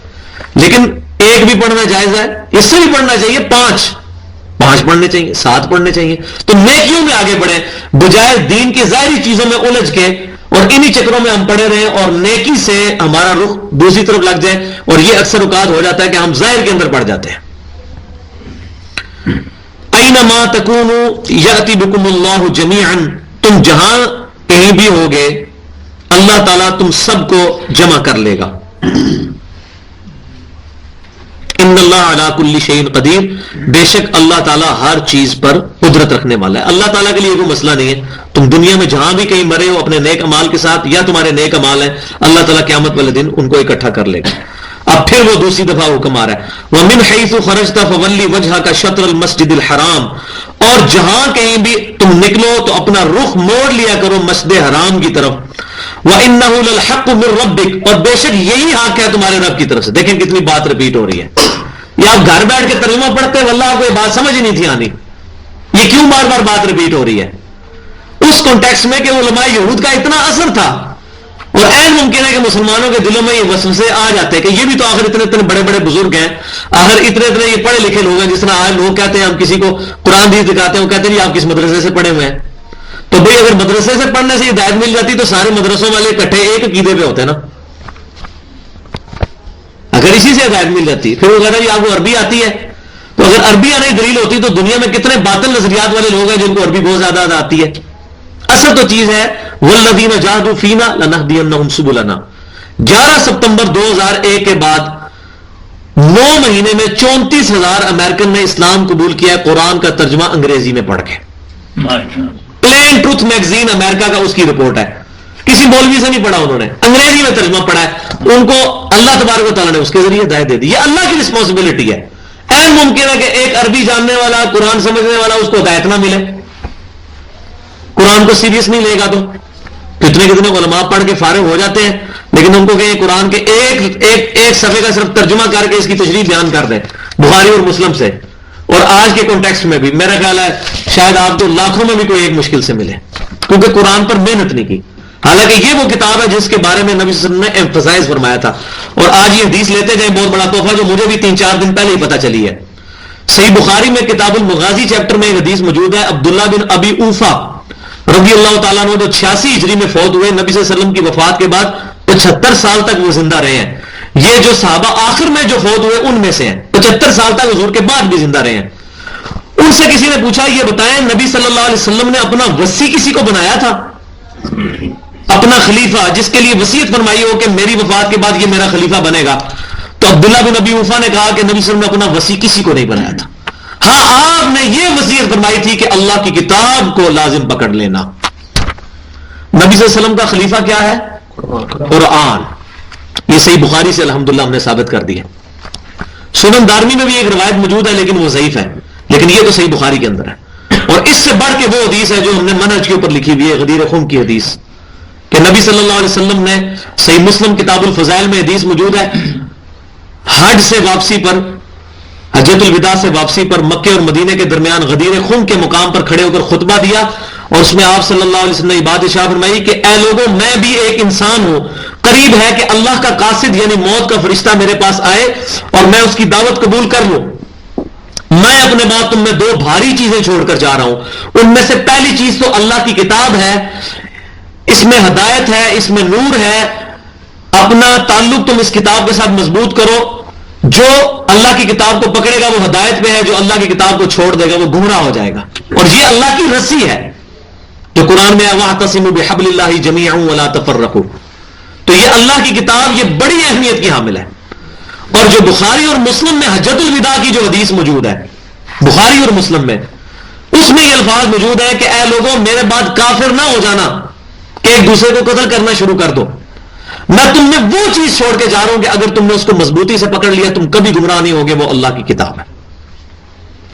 لیکن 1 بھی پڑھنا جائز ہے، اس سے بھی پڑھنا چاہیے، 5 پڑھنے چاہیے، 7 پڑھنے چاہیے۔ تو نیکیوں میں آگے بڑھیں بجائے دین کی ظاہری چیزوں میں الجھ کے اور انہی چکروں میں ہم پڑے رہیں اور نیکی سے ہمارا رخ دوسری طرف لگ جائے، اور یہ اکثر اوقات ہو جاتا ہے کہ ہم ظاہر کے اندر پڑ جاتے ہیں۔ اینما تکونوا یأتی بکم اللہ جمیعا، تم جہاں کہیں بھی ہوگے اللہ تعالیٰ تم سب کو جمع کر لے گا۔ ان اللہ علی کل شیء قدیر، بے شک اللہ تعالیٰ ہر چیز پر قدرت رکھنے والا ہے۔ اللہ تعالیٰ کے لیے کوئی مسئلہ نہیں ہے، تم دنیا میں جہاں بھی کہیں مرے ہو اپنے نیک امال کے ساتھ، یا تمہارے نیک امال ہیں، اللہ تعالیٰ قیامت والے دن ان کو اکٹھا کر لے گا۔ اب پھر وہ دوسری دفعہ حکم آ رہا ہے، وَمِنْ حَيْثُ خَرَجْتَ فَوَلِّ وَجْهَكَ شَطْرَ الْمَسْجِدِ الْحَرَامِ، اور جہاں کہیں بھی تم نکلو تو اپنا رخ موڑ لیا کرو مسجد حرام کی طرف۔ وَإِنَّهُ لَلْحَقُّ مِنْ رَبِّكَ، اور بے شک یہی حق ہے تمہارے رب کی طرف سے۔ دیکھیں کتنی بات ریپیٹ ہو رہی ہے، یا آپ گھر بیٹھ کے ترجمہ پڑھتے واللہ آپ کو یہ بات سمجھ ہی نہیں تھی آنی، یہ کیوں بار بار بات ریپیٹ ہو رہی ہے؟ اس کانٹیکسٹ میں کہ علماء یہود کا اتنا اثر تھا، اور عین ممکن ہے کہ مسلمانوں کے دلوں میں یہ وسوسے آ جاتے ہیں کہ یہ بھی تو آخر اتنے بڑے بڑے بزرگ ہیں، آخر اتنے یہ پڑھے لکھے لوگ ہیں، جس طرح آج لوگ کہتے ہیں ہم کسی کو قرآن حدیث دکھاتے ہیں وہ کہتے ہیں جی آپ کس مدرسے سے پڑھے ہوئے ہیں؟ تو بھئی اگر مدرسے سے پڑھنے سے ہدایت مل جاتی تو سارے مدرسوں والے اکٹھے ایک عقیدے پہ ہوتے نا، اگر اسی سے ہدایت مل جاتی۔ پھر وہ کہتا ہے جی آپ کو عربی آتی ہے، تو اگر عربی آنے کی دلیل ہوتی تو دنیا میں کتنے باطل نظریات والے لوگ ہیں جن کو عربی بہت زیادہ آتی ہے۔ اصل تو چیز ہے والذین جاہدوا فینا لنہدینہم سبلنا۔ 11 ستمبر 2001 کے بعد 9 مہینے میں 34,000 امریکن نے اسلام قبول کیا ہے، قرآن کا ترجمہ انگریزی میں پڑھ کے۔ پلین ٹروتھ میگزین امریکہ کا اس کی رپورٹ ہے، کسی مولوی سے نہیں پڑھا انہوں نے، انگریزی میں ترجمہ پڑھا ہے، ان کو اللہ تبارک و تعالیٰ نے اس کے ذریعے ہدایت دے دی۔ یہ اللہ کی رسپانسبلٹی ہے۔ اہم ممکن ہے کہ ایک عربی جاننے والا قرآن سمجھنے والا اس کو ہدایت نہ ملے، قرآن کو سیریس نہیں لے گا، تو کتنے علماء پڑھ کے فارغ ہو جاتے ہیں، لیکن ان کو کہ قرآن کے ایک صفحے کا صرف ترجمہ کر کے اس کی تشریح بیان کر دیں بخاری اور مسلم سے، اور آج کے کانٹیکسٹ میں بھی میرا خیال ہے شاید آپ کو لاکھوں میں بھی کوئی ایک مشکل سے ملے، کیونکہ قرآن پر محنت نہیں کی۔ حالانکہ یہ وہ کتاب ہے جس کے بارے میں نبی صلی اللہ علیہ وسلم نے ایمفسائز فرمایا تھا، اور آج یہ حدیث لیتے گئے بہت بڑا تحفہ جو مجھے بھی 3-4 دن پہلے ہی پتہ چلی ہے۔ صحیح بخاری میں کتاب المغازی چیپٹر میں ایک حدیث موجود ہے، عبداللہ بن ابی اوفا رضی اللہ تعالیٰ عنہ جو 86 ہجری میں فوت ہوئے، نبی صلی اللہ علیہ وسلم کی وفات کے بعد 75 سال تک وہ زندہ رہے ہیں۔ یہ جو صحابہ آخر میں جو فوت ہوئے ان میں سے ہیں، 75 سال تک حضور کے بعد بھی زندہ رہے ہیں۔ ان سے کسی نے پوچھا یہ بتائیں نبی صلی اللہ علیہ وسلم نے اپنا وصی کسی کو بنایا تھا، اپنا خلیفہ جس کے لیے وصیت فرمائی ہو کہ میری وفات کے بعد یہ میرا خلیفہ بنے گا؟ تو عبداللہ بن ابی اوفا نے کہا کہ نبی صلی اللہ علیہ وسلم نے اپنا وصی کسی کو نہیں بنایا تھا، ہاں آپ نے یہ وصیت فرمائی تھی کہ اللہ کی کتاب کو لازم پکڑ لینا۔ نبی صلی اللہ علیہ وسلم کا خلیفہ کیا ہے؟ قرآن۔ یہ صحیح بخاری سے الحمدللہ ہم نے ثابت کر دیا۔ سنن دارمی میں بھی ایک روایت موجود ہے لیکن وہ ضعیف ہے، لیکن یہ تو صحیح بخاری کے اندر ہے۔ اور اس سے بڑھ کے وہ حدیث ہے جو ہم نے منہج کے اوپر لکھی ہوئی ہے، غدیر خم کی حدیث، کہ نبی صلی اللہ علیہ وسلم نے صحیح مسلم کتاب الفضائل میں حدیث موجود ہے، حج سے واپسی پر، حجۃ الوداع سے واپسی پر مکے اور مدینے کے درمیان غدیر خم کے مقام پر کھڑے ہو کر خطبہ دیا، اور اس میں آپ صلی اللہ علیہ وسلم نے بات ارشاد فرمائی کہ اے لوگوں میں بھی ایک انسان ہوں، قریب ہے کہ اللہ کا قاصد یعنی موت کا فرشتہ میرے پاس آئے اور میں اس کی دعوت قبول کر لوں۔ میں اپنے بعد تم میں 2 بھاری چیزیں چھوڑ کر جا رہا ہوں، ان میں سے پہلی چیز تو اللہ کی کتاب ہے، اس میں ہدایت ہے، اس میں نور ہے، اپنا تعلق تم اس کتاب کے ساتھ مضبوط کرو، جو اللہ کی کتاب کو پکڑے گا وہ ہدایت پہ ہے، جو اللہ کی کتاب کو چھوڑ دے گا وہ گمراہ ہو جائے گا، اور یہ اللہ کی رسی ہے جو قرآن میں وَاعْتَصِمُوا بِحَبْلِ اللَّهِ جَمِيعًا وَلَا تَفَرَّقُوا۔ تو یہ اللہ کی کتاب یہ بڑی اہمیت کی حامل ہے۔ اور جو بخاری اور مسلم میں حجۃ الوداع کی جو حدیث موجود ہے بخاری اور مسلم میں، اس اس میں یہ الفاظ موجود ہے کہ اے لوگوں میرے بعد کافر نہ ہو جانا کہ ایک دوسرے کو قتل کرنا شروع کر دو. میں تم میں وہ چیز چھوڑ کے جا رہا ہوں کہ اگر تم نے اس کو مضبوطی سے پکڑ لیا تم کبھی گمراہ نہیں ہوگے. وہ اللہ کی کتاب ہے.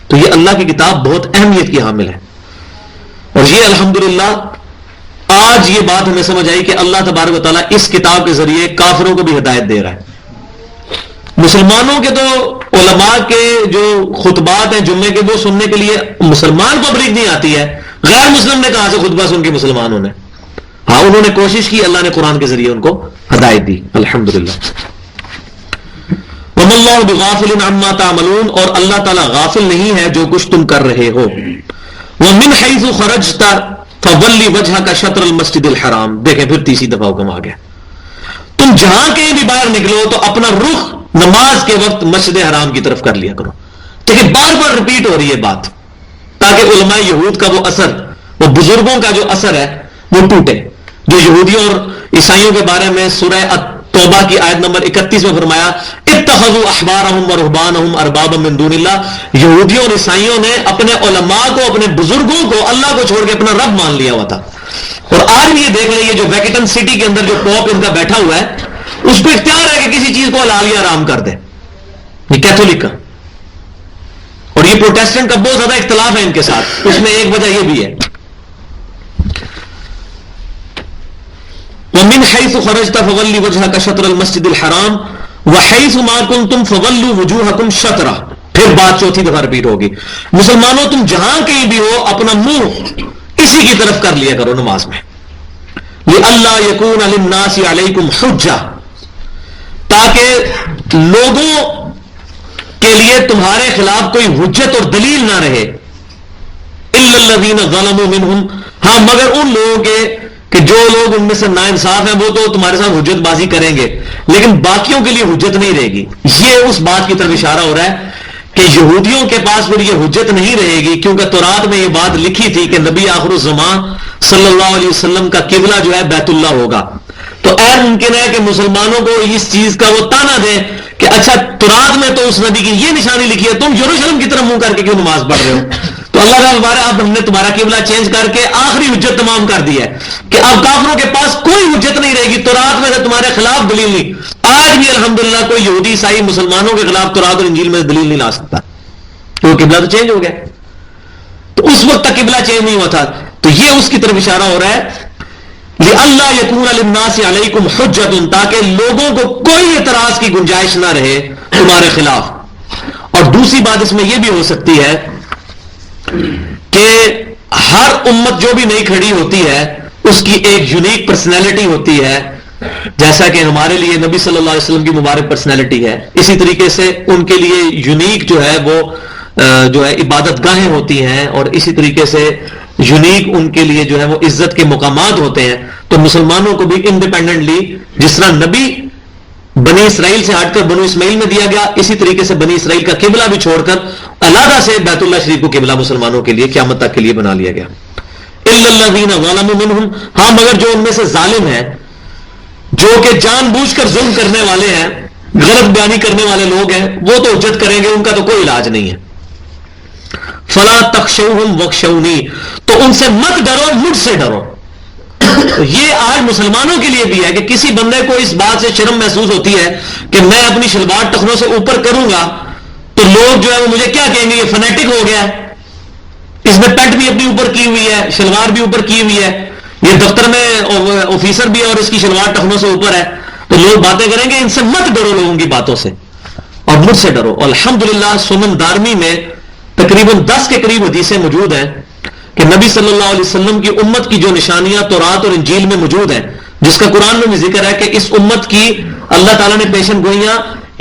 تو یہ اللہ کی کتاب بہت اہمیت کی حامل ہے. اور یہ الحمدللہ آج یہ بات ہمیں سمجھ آئی کہ اللہ تبارک و تعالیٰ اس کتاب کے ذریعے کافروں کو بھی ہدایت دے رہا ہے. مسلمانوں کے تو علماء کے جو خطبات ہیں جمعے کے وہ سننے کے لیے مسلمان پبلک نہیں آتی ہے. غیر مسلم نے کہاں سے خطبہ سن کے مسلمانوں نے؟ ہاں انہوں نے کوشش کی, اللہ نے قرآن کے ذریعے ان کو ہدایت دی الحمدللہ. وَمَا اللَّهُ بِغَافِلٍ عَمَّا تَعْمَلُونَ, اور اللہ تعالیٰ غافل نہیں ہے جو کچھ تم کر رہے ہو. وَمِنْ حَيْثُ خَرَجْتَ فَوَلِّ وَجْهَكَ شَطْرَ الْمَسْجِدِ الْحَرَامِ. دیکھیں پھر تیسری دفعہ حکم آ گیا. تم جہاں کہیں بھی باہر نکلو تو اپنا رخ نماز کے وقت مسجد حرام کی طرف کر لیا کرو. دیکھیں بار بار ریپیٹ ہو رہی ہے بات تاکہ علماء یہود کا وہ اثر, وہ بزرگوں کا جو اثر ہے وہ ٹوٹے. جو یہودیوں اور عیسائیوں کے بارے میں سورہ توبہ کی آیت نمبر 31 میں فرمایا اتخذوا احبارهم ورهبانهم اربابا من دون اللہ, یہودیوں اور عیسائیوں نے اپنے علماء کو, اپنے بزرگوں کو اللہ کو چھوڑ کے اپنا رب مان لیا ہوا تھا. اور آج بھی یہ دیکھ لیں جو ویٹیکن سٹی کے اندر جو پوپ ان کا بیٹھا ہوا ہے اس کو اختیار ہے کہ کسی چیز کو حلال یا حرام کر دے. یہ کیتھولک کا اور یہ پروٹیسٹنٹ کا بہت زیادہ اختلاف ہے ان کے ساتھ. اس میں ایک وجہ یہ بھی ہے وَمِنْ حَيْثُ خَرَجْتَ فَوَلِّ وَجْهَكَ شَطْرَ الْمَسْجِدِ الْحَرَامِ وَحَيْثُ مَا كُنْتُمْ فَوَلُّوا وُجُوهَكُمْ شَطْرَهُ. پھر بات چوتھی دفعہ ریپیٹ ہوگی. مسلمانوں تم جہاں کہیں بھی ہو اپنا منہ اسی کی طرف کر لیا کرو نماز میں. لِأَلَّا يَكُونَ لِلنَّاسِ عَلَيْكُمْ حُجَّةٌ, تاکہ لوگوں کے لیے تمہارے خلاف کوئی حجت اور دلیل نہ رہے. إِلَّا الَّذِينَ ظَلَمُوا مِنْهُمْ, ہاں مگر ان لوگوں کے کہ جو لوگ ان میں سے ناانصاف ہیں وہ تو تمہارے ساتھ حجت بازی کریں گے لیکن باقیوں کے لیے حجت نہیں رہے گی. یہ اس بات کی طرف اشارہ ہو رہا ہے کہ یہودیوں کے پاس پھر یہ حجت نہیں رہے گی, کیونکہ تورات میں یہ بات لکھی تھی کہ نبی آخر الزمان صلی اللہ علیہ وسلم کا قبلہ جو ہے بیت اللہ ہوگا. تو غیر ممکن ہے کہ مسلمانوں کو اس چیز کا وہ تانا دیں کہ اچھا تورات میں تو اس نبی کی یہ نشانی لکھی ہے, تم یروشلم کی طرف منہ کر کے کیوں نماز پڑھ رہے ہو؟ تو اللہ تعالیٰ اب ہم نے تمہارا قبلہ چینج کر کے آخری حجت تمام کر دی ہے کہ اب کافروں کے پاس کوئی حجت نہیں رہے گی, تورات میں سے تمہارے خلاف دلیل نہیں. آج بھی الحمدللہ کوئی یہودی عیسائی مسلمانوں کے خلاف تورات اور انجیل میں دلیل نہیں لا سکتا, تو قبلہ تو چینج ہو گیا. تو اس وقت تک قبلہ چینج نہیں ہوا تھا. تو یہ اس کی طرف اشارہ ہو رہا ہے لِأَلَّا يَكُونَ لِلنَّاسِ عَلَيْكُمْ حُجَّةٌ, تاکہ لوگوں کو کوئی اعتراض کی گنجائش نہ رہے تمہارے خلاف. اور دوسری بات اس میں یہ بھی ہو سکتی ہے کہ ہر امت جو بھی نئی کھڑی ہوتی ہے اس کی ایک یونیک پرسنالٹی ہوتی ہے, جیسا کہ ہمارے لیے نبی صلی اللہ علیہ وسلم کی مبارک پرسنالٹی ہے. اسی طریقے سے ان کے لیے یونیک جو ہے وہ جو ہے عبادت گاہیں ہوتی ہیں, اور اسی طریقے سے یونیک ان کے لیے جو ہے وہ عزت کے مقامات ہوتے ہیں. تو مسلمانوں کو بھی انڈیپینڈنٹلی جس طرح نبی بنی اسرائیل سے ہٹ کر بنو اسماعیل میں دیا گیا, اسی طریقے سے بنی اسرائیل کا قبلہ بھی چھوڑ کر علیحدہ سے بیت اللہ شریف کو قبلہ مسلمانوں کے لیے قیامت تک کے لیے بنا لیا گیا. اِلَّا الَّذِينَ ظَلَمُوا مِنْهُمْ, ہاں مگر جو ان میں سے ظالم ہیں, جو کہ جان بوجھ کر ظلم کرنے والے ہیں, غلط بیانی کرنے والے لوگ ہیں, وہ تو حجت کریں گے, ان کا تو کوئی علاج نہیں ہے. فَلَا تَخْشَوْهُمْ وَخْشَوْنِي, تو ان سے مت ڈرو, مجھ سے ڈرو. یہ آج مسلمانوں کے لیے بھی ہے کہ کسی بندے کو اس بات سے شرم محسوس ہوتی ہے کہ میں اپنی شلوار ٹخنوں سے اوپر کروں گا تو لوگ جو ہے وہ مجھے کیا کہیں گے, یہ فنیٹک ہو گیا ہے, اس نے پینٹ بھی اپنی اوپر کی ہوئی ہے, شلوار بھی اوپر کی ہوئی ہے, یہ دفتر میں آفیسر بھی ہے اور اس کی شلوار ٹخنوں سے اوپر ہے, تو لوگ باتیں کریں گے. ان سے مت ڈرو لوگوں کی باتوں سے, اور مجھ سے ڈرو. الحمدللہ سنن دارمی میں تقریباً 10 کے قریب حدیثیں موجود ہیں کہ نبی صلی اللہ علیہ وسلم کی امت کی جو نشانیاں تورات اور انجیل میں موجود ہیں, جس کا قرآن میں بھی ذکر ہے کہ اس امت کی اللہ تعالیٰ نے پیشن گوئیاں,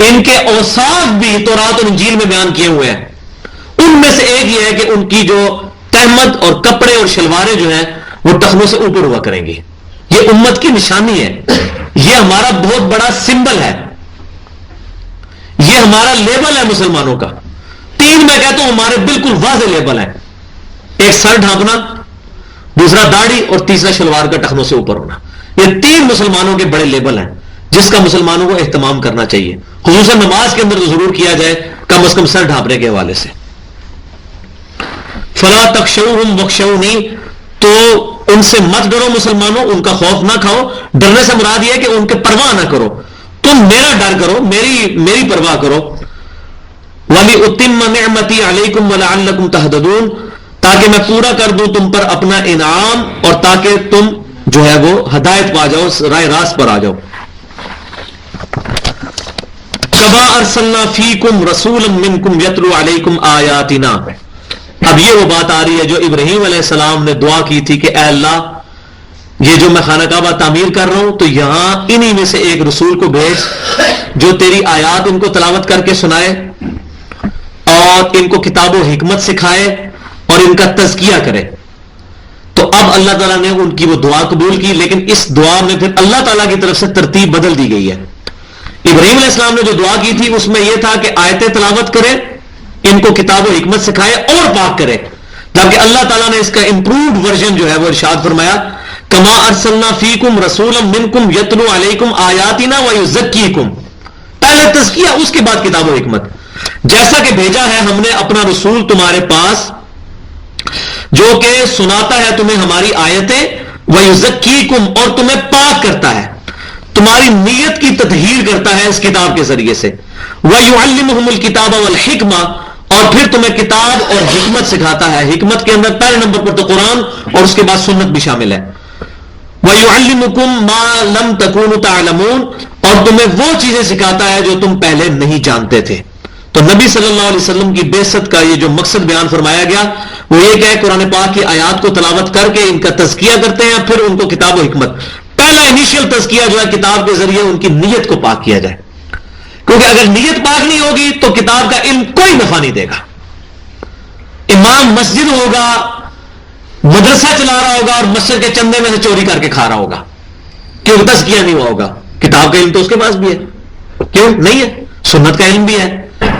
ان کے اوصاف بھی تورات اور انجیل میں بیان کیے ہوئے ہیں. ان میں سے ایک یہ ہے کہ ان کی جو تہمت اور کپڑے اور شلواریں جو ہیں وہ ٹخنوں سے اوپر ہوا کریں گی. یہ امت کی نشانی ہے, یہ ہمارا بہت بڑا سمبل ہے, یہ ہمارا لیبل ہے مسلمانوں کا. 3 میں کہتا ہوں ہمارے بالکل واضح لیبل ہیں, ایک سر ڈھانپنا, دوسرا داڑھی, اور تیسرا شلوار کا ٹخنوں سے اوپر ہونا. یہ 3 مسلمانوں کے بڑے لیبل ہیں جس کا مسلمانوں کو اہتمام کرنا چاہیے, خصوصاً نماز کے اندر تو ضرور کیا جائے, کم از کم سر ڈھانپنے کے حوالے سے. فلا تخشوہم واخشونی، تو ان سے مت ڈرو مسلمانوں، ان کا خوف نہ کھاؤ. ڈرنے سے مراد یہ ہے کہ ان کے پرواہ نہ کرو، تم میرا ڈر کرو، میری پرواہ کرو. وَلِأُتِمَّ نِعْمَتِي عَلَيْكُمْ وَلَعَلَّكُمْ تَهْتَدُونَ، تاکہ میں پورا کر دوں تم پر اپنا انعام اور تاکہ تم جو ہے وہ ہدایت پا جاؤ، راہ راست پر آ جاؤ. کما ارسلنا فیکم رسولا منکم یتلو علیکم آیاتنا. اب یہ وہ بات آ رہی ہے جو ابراہیم علیہ السلام نے دعا کی تھی کہ اے اللہ، یہ جو میں خانہ کعبہ تعمیر کر رہا ہوں تو یہاں انہی میں سے ایک رسول کو بھیج جو تیری آیات ان کو تلاوت کر کے سنائے اور ان کو کتاب و حکمت سکھائے اور ان کا تزکیہ کرے. تو اب اللہ تعالیٰ نے ان کی وہ دعا قبول کی، لیکن اس دعا میں پھر اللہ تعالیٰ کی طرف سے ترتیب بدل دی گئی ہے. ابراہیم علیہ السلام نے جو دعا کی تھی اس میں یہ تھا کہ آیتیں تلاوت کرے، ان کو کتاب و حکمت سکھائے اور پاک کرے، جبکہ اللہ تعالیٰ نے اس کا امپرووڈ ورژن جو ہے وہ ارشاد فرمایا کما ارسلنا فیکم رسولا منکم یتلو علیکم آیاتنا ویزکیکم. پہلے تزکیہ، اس کے بعد کتاب و حکمت. جیسا کہ بھیجا ہے ہم نے اپنا رسول تمہارے پاس جو کہ سناتا ہے تمہیں ہماری آیتیں، ویزکیکم، اور تمہیں پاک کرتا ہے، تمہاری نیت کی تطہیر کرتا ہے اس کتاب کے ذریعے سے. وَيُعَلِّمُهُمُ الْكِتَابَ وَالْحِكْمَةَ، اور پھر تمہیں کتاب اور حکمت سکھاتا ہے. حکمت کے اندر پہلے نمبر پر تو قرآن اور اس کے بعد سنت بھی شامل ہے. وَيُعَلِّمُكُم مَّا لَمْ تَكُونُوا تَعْلَمُونَ، اور تمہیں وہ چیزیں سکھاتا ہے جو تم پہلے نہیں جانتے تھے. تو نبی صلی اللہ علیہ وسلم کی بعثت کا یہ جو مقصد بیان فرمایا گیا وہ یہ کہ قرآن پاک کی آیات کو تلاوت کر کے ان کا تزکیہ کرتے ہیں، پھر ان کو کتاب و حکمت. پہلا انیشیل تزکیہ جو ہے کتاب کے ذریعے ان کی نیت کو پاک کیا جائے، کیونکہ اگر نیت پاک نہیں ہوگی تو کتاب کا علم کوئی نفع نہیں دے گا. امام مسجد ہوگا، مدرسہ چلا رہا ہوگا اور مسجد کے چندے میں سے چوری کر کے کھا رہا ہوگا، کیوں؟ تزکیہ نہیں ہوا ہوگا. کتاب کا علم تو اس کے پاس بھی ہے، کیوں نہیں ہے؟ سنت کا علم بھی ہے،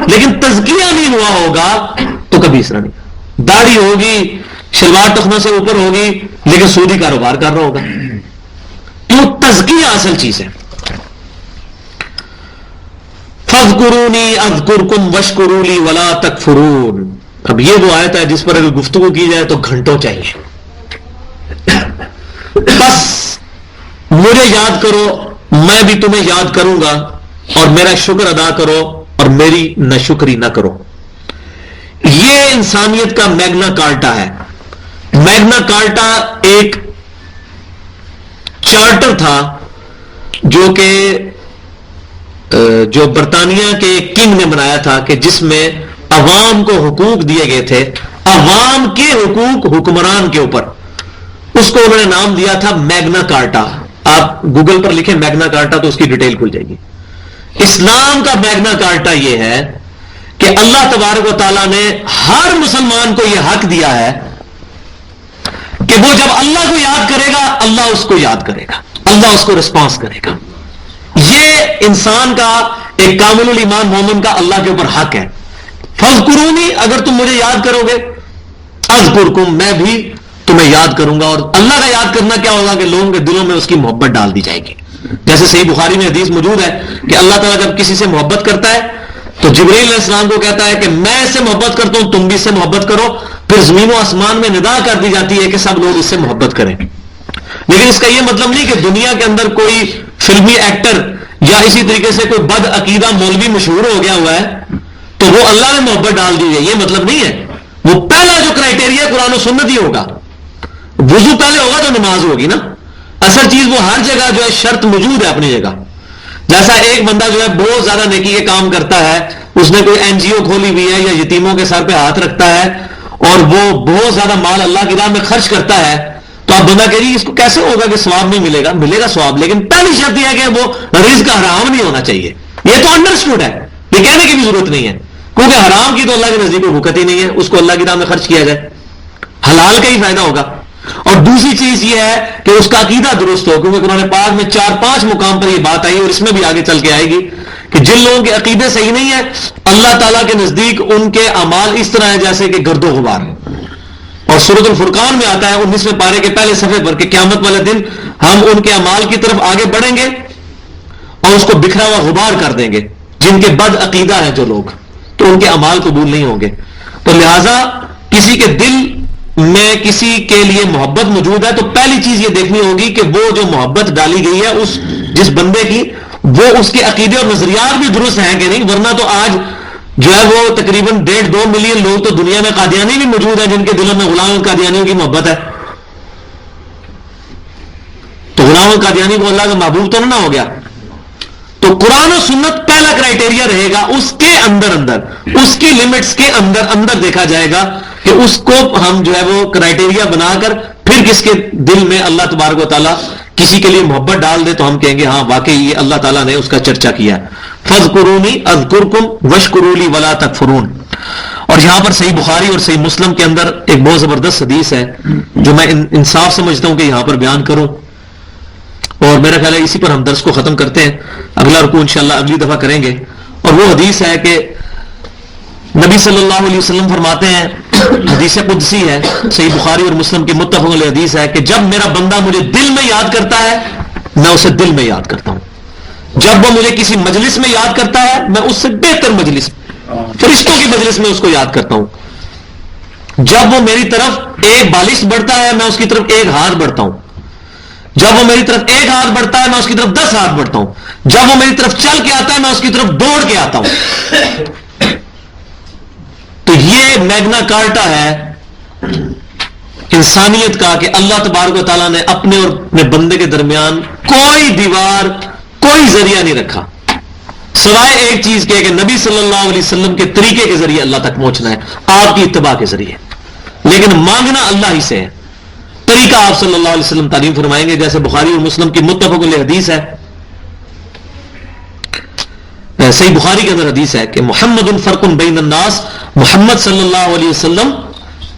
لیکن تزکیہ نہیں ہوا ہوگا تو کبھی اس طرح نہیں. داڑھی ہوگی، شلوار ٹخنوں سے اوپر ہوگی، لیکن سودی کاروبار کر رہا ہوگا. کیوں؟ تزکیہ اصل چیز ہے. فَاذْكُرُونِي أَذْكُرْكُمْ وَاشْكُرُوا لِي وَلَا تَكْفُرُونَ. اب یہ وہ آیت ہے جس پر اگر گفتگو کی جائے تو گھنٹوں چاہیے. بس مجھے یاد کرو، میں بھی تمہیں یاد کروں گا، اور میرا شکر ادا کرو اور میری ناشکری نہ کرو. یہ انسانیت کا میگنا کارٹا ہے. میگنا کارٹا ایک چارٹر تھا جو برطانیہ کے کنگ نے بنایا تھا، کہ جس میں عوام کو حقوق دیے گئے تھے، عوام کے حقوق حکمران کے اوپر. اس کو انہوں نے نام دیا تھا میگنا کارٹا. آپ گوگل پر لکھیں میگنا کارٹا تو اس کی ڈیٹیل کھل جائے گی. اسلام کا میگنا کارٹا یہ ہے کہ اللہ تبارک و تعالیٰ نے ہر مسلمان کو یہ حق دیا ہے کہ وہ جب اللہ کو یاد کرے گا اللہ اس کو یاد کرے گا، اللہ اس کو رسپانس کرے گا. یہ انسان کا ایک کامل الایمان مومن کا اللہ کے اوپر حق ہے. فَاذْكُرُونِي، اگر تم مجھے یاد کرو گے، اذکرکم، میں بھی تمہیں یاد کروں گا. اور اللہ کا یاد کرنا کیا ہوگا کہ لوگوں کے دلوں میں اس کی محبت ڈال دی جائے گی. جیسے صحیح بخاری میں حدیث موجود ہے کہ اللہ تعالیٰ جب کسی سے محبت کرتا ہے تو جبرائیل علیہ السلام کو کہتا ہے کہ میں اس سے محبت کرتا ہوں، تم بھی اس سے محبت کرو. پھر زمین و آسمان میں ندا کر دی جاتی ہے کہ سب لوگ اس سے محبت کریں. لیکن اس کا یہ مطلب نہیں کہ دنیا کے اندر کوئی فلمی ایکٹر یا اسی طریقے سے کوئی بد عقیدہ مولوی مشہور ہو گیا ہوا ہے تو وہ اللہ نے محبت ڈال دی ہے، یہ مطلب نہیں ہے. وہ پہلا جو کرائٹیریا قرآن و سنت ہی ہوگا. وضو پہلے ہوگا تو نماز ہوگی نا. اصل چیز وہ ہر جگہ جو ہے شرط موجود ہے اپنی جگہ. جیسا ایک بندہ جو ہے بہت زیادہ نیکی کے کام کرتا ہے، اس نے کوئی این جی او کھولی ہوئی ہے یا یتیموں کے سر پہ ہاتھ رکھتا ہے اور وہ بہت زیادہ مال اللہ کی راہ میں خرچ کرتا ہے، تو اب بندہ کہہ رہی اس کو کیسے ہوگا کہ ثواب نہیں ملے گا؟ ملے گا ثواب، لیکن پہلی شرط یہ ہے کہ وہ رزق حرام نہیں ہونا چاہیے. یہ تو انڈرسٹوڈ ہے، یہ کہنے کی بھی ضرورت نہیں ہے، کیونکہ حرام کی تو اللہ کے نزدیک کوئی بھوکت ہی نہیں ہے. اس کو اللہ کی راہ میں خرچ کیا جائے، حلال کا ہی فائدہ ہوگا. اور دوسری چیز یہ ہے کہ اس کا عقیدہ درست ہو، کیونکہ قرآن پاک میں 4-5 مقام پر یہ بات آئی اور اس میں بھی آگے چل کے آئے گی کہ جن لوگوں کے عقیدے صحیح نہیں ہے اللہ تعالیٰ کے نزدیک ان کے اعمال اس طرح ہے جیسے کہ گرد و غبار. اور سورۃ الفرقان میں آتا ہے 19ویں پارے کے پہلے صفحے پر کہ قیامت والے دن ہم ان کے اعمال کی طرف آگے بڑھیں گے اور اس کو بکھرا ہوا غبار کر دیں گے. جن کے بد عقیدہ ہیں جو لوگ، تو ان کے اعمال قبول نہیں ہوں گے. تو لہٰذا کسی کے دل میں کسی کے لیے محبت موجود ہے تو پہلی چیز یہ دیکھنی ہوگی کہ وہ جو محبت ڈالی گئی ہے اس جس بندے کی، وہ اس کے عقیدے اور نظریات بھی درست ہیں کہ نہیں. ورنہ تو آج جو ہے وہ تقریباً 1.5-2 ملین لوگ تو دنیا میں قادیانی بھی موجود ہیں جن کے دلوں میں غلام القادیانیوں کی محبت ہے. تو غلام القادیانی کو اللہ کا محبوب تو نہ ہو گیا. تو قرآن و سنت پہلا کرائٹیریا رہے گا، اس کے اندر اس کی لمٹس کے اندر دیکھا جائے گا کہ اس کو ہم جو ہے وہ کرائٹیریا بنا کر پھر کس کے دل میں اللہ تبارک و تعالیٰ کسی کے لیے محبت ڈال دے تو ہم کہیں گے ہاں واقعی یہ اللہ تعالیٰ نے اس کا چرچا کیا. فَاذْكُرُونِي أَذْكُرْكُمْ وَاشْكُرُوا لِي وَلَا تَكْفُرُونَ. اور یہاں پر صحیح بخاری اور صحیح مسلم کے اندر ایک بہت زبردست حدیث ہے جو میں انصاف سمجھتا ہوں کہ یہاں پر بیان کروں، اور میرا خیال ہے اسی پر ہم درس کو ختم کرتے ہیں. اگلا رکوع انشاءاللہ اگلی دفعہ کریں گے. اور وہ حدیث ہے کہ نبی صلی اللہ علیہ وسلم فرماتے ہیں، حدیث قدسی ہے، صحیح بخاری اور مسلم کی متفق علیہ حدیث ہے کہ جب میرا بندہ مجھے دل میں یاد کرتا ہے میں اسے دل میں یاد کرتا ہوں، جب وہ مجھے کسی مجلس میں یاد کرتا ہے میں اس سے بہتر مجلس فرشتوں کی مجلس میں اس کو یاد کرتا ہوں، جب وہ میری طرف ایک بالش بڑھتا ہے میں اس کی طرف ایک ہاتھ بڑھتا ہوں، جب وہ میری طرف ایک ہاتھ بڑھتا ہے میں اس کی طرف 10 ہاتھ بڑھتا ہوں، جب وہ میری طرف چل کے آتا ہے میں اس کی طرف دوڑ کے آتا ہوں. تو یہ میگنا کارٹا ہے انسانیت کا کہ اللہ تبارک و تعالیٰ نے اپنے اور اپنے بندے کے درمیان کوئی دیوار کوئی ذریعہ نہیں رکھا سوائے ایک چیز کے کہ نبی صلی اللہ علیہ وسلم کے طریقے کے ذریعے اللہ تک پہنچنا ہے، آپ کی اتباع کے ذریعے، لیکن مانگنا اللہ ہی سے ہے. طریقہ آپ صلی اللہ علیہ وسلم تعلیم فرمائیں گے، جیسے بخاری اور مسلم کی متفق علیہ حدیث ہے، صحیح بخاری کے اندر حدیث ہے کہ محمد فرق بین الناس، محمد صلی اللہ علیہ وسلم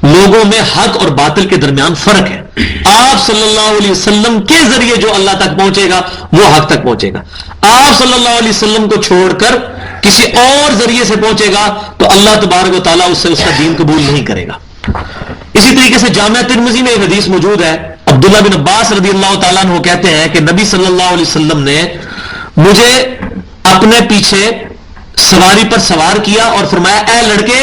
لوگوں میں حق اور باطل کے درمیان فرق ہے. آپ صلی اللہ علیہ وسلم کے ذریعے جو اللہ تک پہنچے گا وہ حق تک پہنچے گا. آپ صلی اللہ علیہ وسلم کو چھوڑ کر کسی اور ذریعے سے پہنچے گا تو اللہ تبارک و تعالیٰ اس سے اس کا دین قبول نہیں کرے گا. اسی طریقے سے جامعہ ترمذی میں ایک حدیث موجود ہے، عبداللہ بن عباس رضی اللہ تعالیٰ عنہ کہتے ہیں کہ نبی صلی اللہ علیہ وسلم نے مجھے اپنے پیچھے سواری پر سوار کیا اور فرمایا اے لڑکے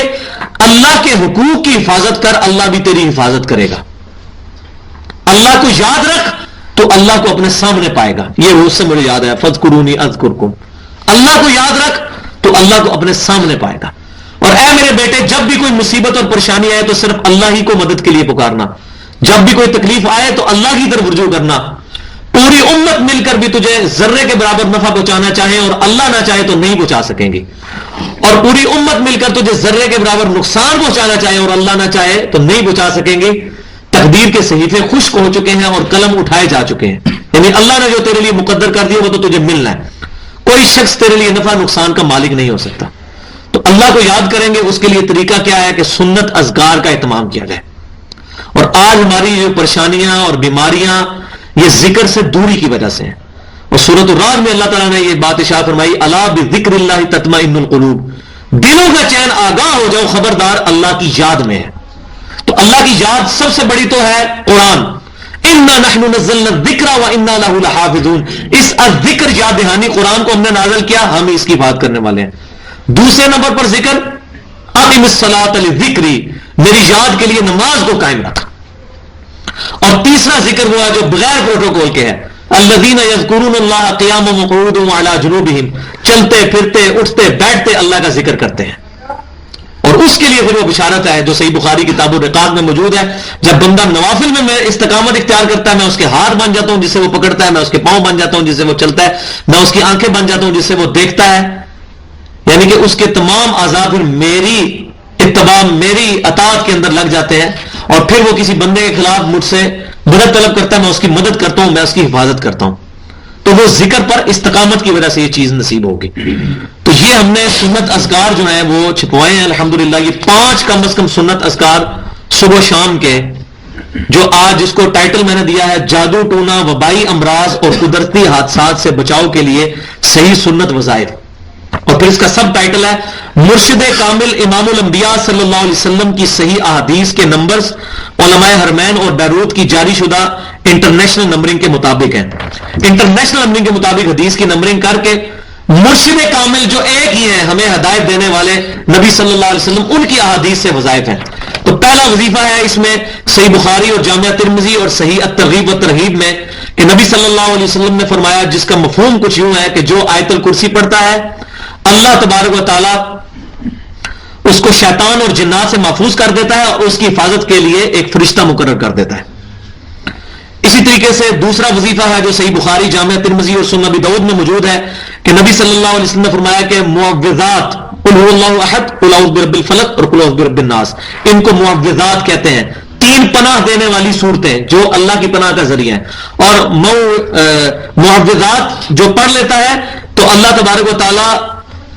اللہ کے حقوق کی حفاظت کر، اللہ بھی تیری حفاظت کرے گا. اللہ کو یاد رکھ تو اللہ کو اپنے سامنے پائے گا. یہ اس سے مجھے یاد ہے فَاذْكُرُونِي أَذْكُرْكُمْ. اللہ کو یاد رکھ تو اللہ کو اپنے سامنے پائے گا. اور اے میرے بیٹے جب بھی کوئی مصیبت اور پریشانی آئے تو صرف اللہ ہی کو مدد کے لیے پکارنا، جب بھی کوئی تکلیف آئے تو اللہ کی طرف رجوع کرنا. پوری امت مل کر بھی تجھے ذرے کے برابر نفع پہنچانا چاہے اور اللہ نہ چاہے تو نہیں پہنچا سکیں گی، اور پوری امت مل کر تجھے ذرے کے برابر نقصان پہنچانا چاہے اور اللہ نہ چاہے تو نہیں پہنچا سکیں گی. تقدیر کے صحیفے خشک ہو چکے ہیں اور قلم اٹھائے جا چکے ہیں، یعنی اللہ نے جو تیرے لیے مقدر کر دیا وہ تو تجھے ملنا ہے. کوئی شخص تیرے لیے نفع نقصان کا مالک نہیں ہو سکتا. تو اللہ کو یاد کریں گے، اس کے لیے طریقہ کیا ہے کہ سنت اذکار کا اہتمام کیا جائے. اور آج ہماری جو پریشانیاں اور بیماریاں یہ ذکر سے دوری کی وجہ سے ہیں. اور سورۃ الرعد میں اللہ تعالیٰ نے یہ بات ارشاد فرمائی الا بذکر اللہ تطمئن القلوب، دلوں کا چین آگاہ ہو جاؤ، خبردار اللہ کی یاد میں ہے. تو اللہ کی یاد سب سے بڑی تو ہے قرآن. انا نحن نزلنا الذکر وانا له لحافظون. اس الذکر یاد دہانی قرآن کو ہم نے نازل کیا، ہم اس کی حفاظت کرنے والے ہیں. دوسرے نمبر پر ذکر اقم الصلاۃ لذکری، میری یاد کے لیے نماز کو قائم رکھ. اور تیسرا ذکر ہوا جو بغیر پروٹوکول کے ہے الذین یذکرون اللہ قیاما وقعودا وعلی جنوبہم، چلتے پھرتے اٹھتے بیٹھتے اللہ کا ذکر کرتے ہیں. اور اس کے لیے پھر وہ بشارت ہے جو صحیح بخاری کتاب الرقاق میں موجود ہے، جب بندہ نوافل میں استقامت اختیار کرتا ہے میں اس کے ہاتھ بن جاتا ہوں جس سے وہ پکڑتا ہے، میں اس کے پاؤں بن جاتا ہوں جس سے وہ چلتا ہے، میں اس کی آنکھیں بن جاتا ہوں جس سے وہ دیکھتا ہے. یعنی کہ اس کے تمام اعضاء پھر میری اتباع میری اطاعت کے اندر لگ جاتے ہیں. اور پھر وہ کسی بندے کے خلاف مجھ سے مدد طلب کرتا ہے، میں اس کی مدد کرتا ہوں، میں اس کی حفاظت کرتا ہوں. تو وہ ذکر پر استقامت کی وجہ سے یہ چیز نصیب ہوگی. تو یہ ہم نے سنت اذکار جو ہیں وہ چھپوائے ہیں الحمدللہ. یہ 5 کم از کم سنت اذکار صبح و شام کے، جو آج جس کو ٹائٹل میں نے دیا ہے جادو ٹونا وبائی امراض اور قدرتی حادثات سے بچاؤ کے لیے صحیح سنت وظائف. اور پھر اس کا سب ٹائٹل ہے مرشد کامل امام الانبیاء صلی اللہ علیہ وسلم کی صحیح احادیث کے نمبرز علماء حرمین اور بیروت کی جاری شدہ انٹرنیشنل نمبرنگ کے مطابق ہیں. انٹرنیشنل نمبرنگ کے مطابق حدیث کی نمبرنگ کر کے مرشد کامل جو ایک ہی ہیں ہمیں ہدایت دینے والے نبی صلی اللہ علیہ وسلم، ان کی احادیث سے وظائف ہیں. تو پہلا وظیفہ ہے اس میں صحیح بخاری اور جامعہ ترمذی اور صحیح الترغیب و ترہیب میں کہ نبی صلی اللہ علیہ وسلم نے فرمایا، جس کا مفہوم کچھ یوں ہے کہ جو آیت الکرسی پڑھتا ہے اللہ تبارک و تعالی اس کو شیطان اور جنات سے محفوظ کر دیتا ہے اور اس کی حفاظت کے لیے ایک فرشتہ مقرر کر دیتا ہے۔ اسی طریقے سے دوسرا وظیفہ ہے جو صحیح بخاری، جامعہ ترمذی اور سنن ابی داؤد میں موجود ہے کہ نبی صلی اللہ علیہ وسلم نے فرمایا کہ معوذات، قل هو اللہ احد، قل اعوذ برب الفلق اور قل اعوذ برب الناس، ان کو معوذات کہتے ہیں، تین پناہ دینے والی صورتیں جو اللہ کی پناہ کا ذریعہ ہیں۔ اور معوذات جو پڑھ لیتا ہے تو اللہ تبارک و تعالی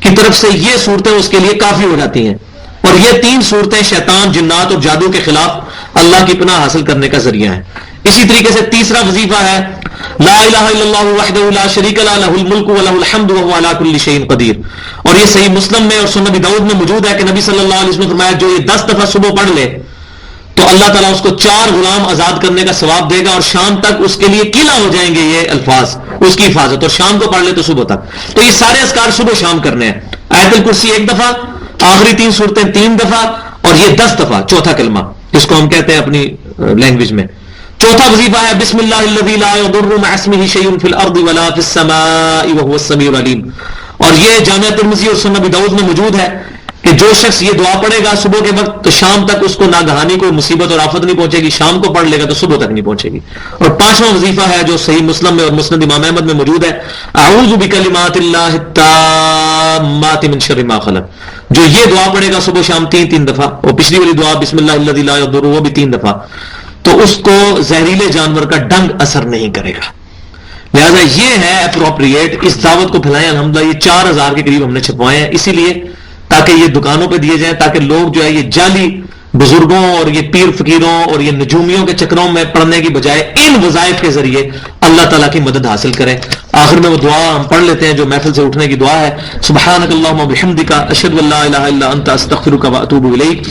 کی طرف سے یہ صورتیں اس کے لیے کافی ہو جاتی ہیں، اور یہ تین صورتیں شیطان، جنات اور جادو کے خلاف اللہ کی پناہ حاصل کرنے کا ذریعہ ہیں۔ اسی طریقے سے تیسرا وظیفہ ہے لا الہ الا اللہ وحدہ لا شریک لہ لہ الملک ولہ الحمد وہو علی کل شیء قدیر، اور یہ صحیح مسلم میں اور سنن ابی داؤد میں موجود ہے کہ نبی صلی اللہ علیہ وسلم نے فرمایا جو یہ 10 دفعہ صبح پڑھ لے تو اللہ تعالیٰ اس کو 4 غلام آزاد کرنے کا ثواب دے گا، اور شام تک اس کے لیے قلعہ ہو جائیں گے یہ الفاظ اس کی حفاظت، اور شام کو پڑھ لے تو صبح تک۔ تو یہ سارے اذکار صبح شام کرنے ہیں، آیت الکرسی 1 دفعہ، آخری 3 صورتیں 3 دفعہ، اور یہ 10 دفعہ چوتھا کلمہ جس کو ہم کہتے ہیں اپنی لینگویج میں۔ چوتھا وظیفہ ہے بسم اللہ الذی لا یضر مع اسمہ شیء فی الارض ولا فی السماء وہو السمیع العلیم، اور یہ جامعہ ترمذی اور سنن ابی داؤد میں موجود ہے کہ جو شخص یہ دعا پڑھے گا صبح کے وقت تو شام تک اس کو ناگہانی کوئی مصیبت اور آفت نہیں پہنچے گی، شام کو پڑھ لے گا تو صبح تک نہیں پہنچے گی۔ اور 5واں وظیفہ ہے جو صحیح مسلم میں اور مسند امام احمد میں موجود ہے، اعوذ بکلمات اللہ التامات من شر ما خلق، جو یہ دعا پڑھے گا صبح شام 3 دفعہ، اور پچھلی والی دعا بسم اللہ الذی لا یضر وہ بھی 3 دفعہ، تو اس کو زہریلے جانور کا ڈنگ اثر نہیں کرے گا۔ لہذا یہ ہے اپروپریٹ، اس دعوت کو پھیلائیں۔ الحمدللہ یہ 4000 کے قریب ہم نے چھپوائے ہیں، اسی لیے تاکہ یہ دکانوں پہ دیے جائیں، تاکہ لوگ جو ہے یہ جعلی بزرگوں اور یہ پیر فقیروں اور یہ نجومیوں کے چکروں میں پڑھنے کی بجائے ان وظائف کے ذریعے اللہ تعالیٰ کی مدد حاصل کریں۔ آخر میں وہ دعا ہم پڑھ لیتے ہیں جو محفل سے اٹھنے کی دعا ہے، سبحانک اللہم وبحمدک اشہد ان لا الہ الا انت استغفرک واتوب الیک،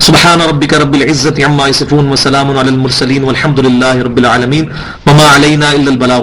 سبحان ربک رب العزۃ عما یصفون وسلام علی المرسلین والحمد للہ رب العالمین، وما علینا الا البلاغ۔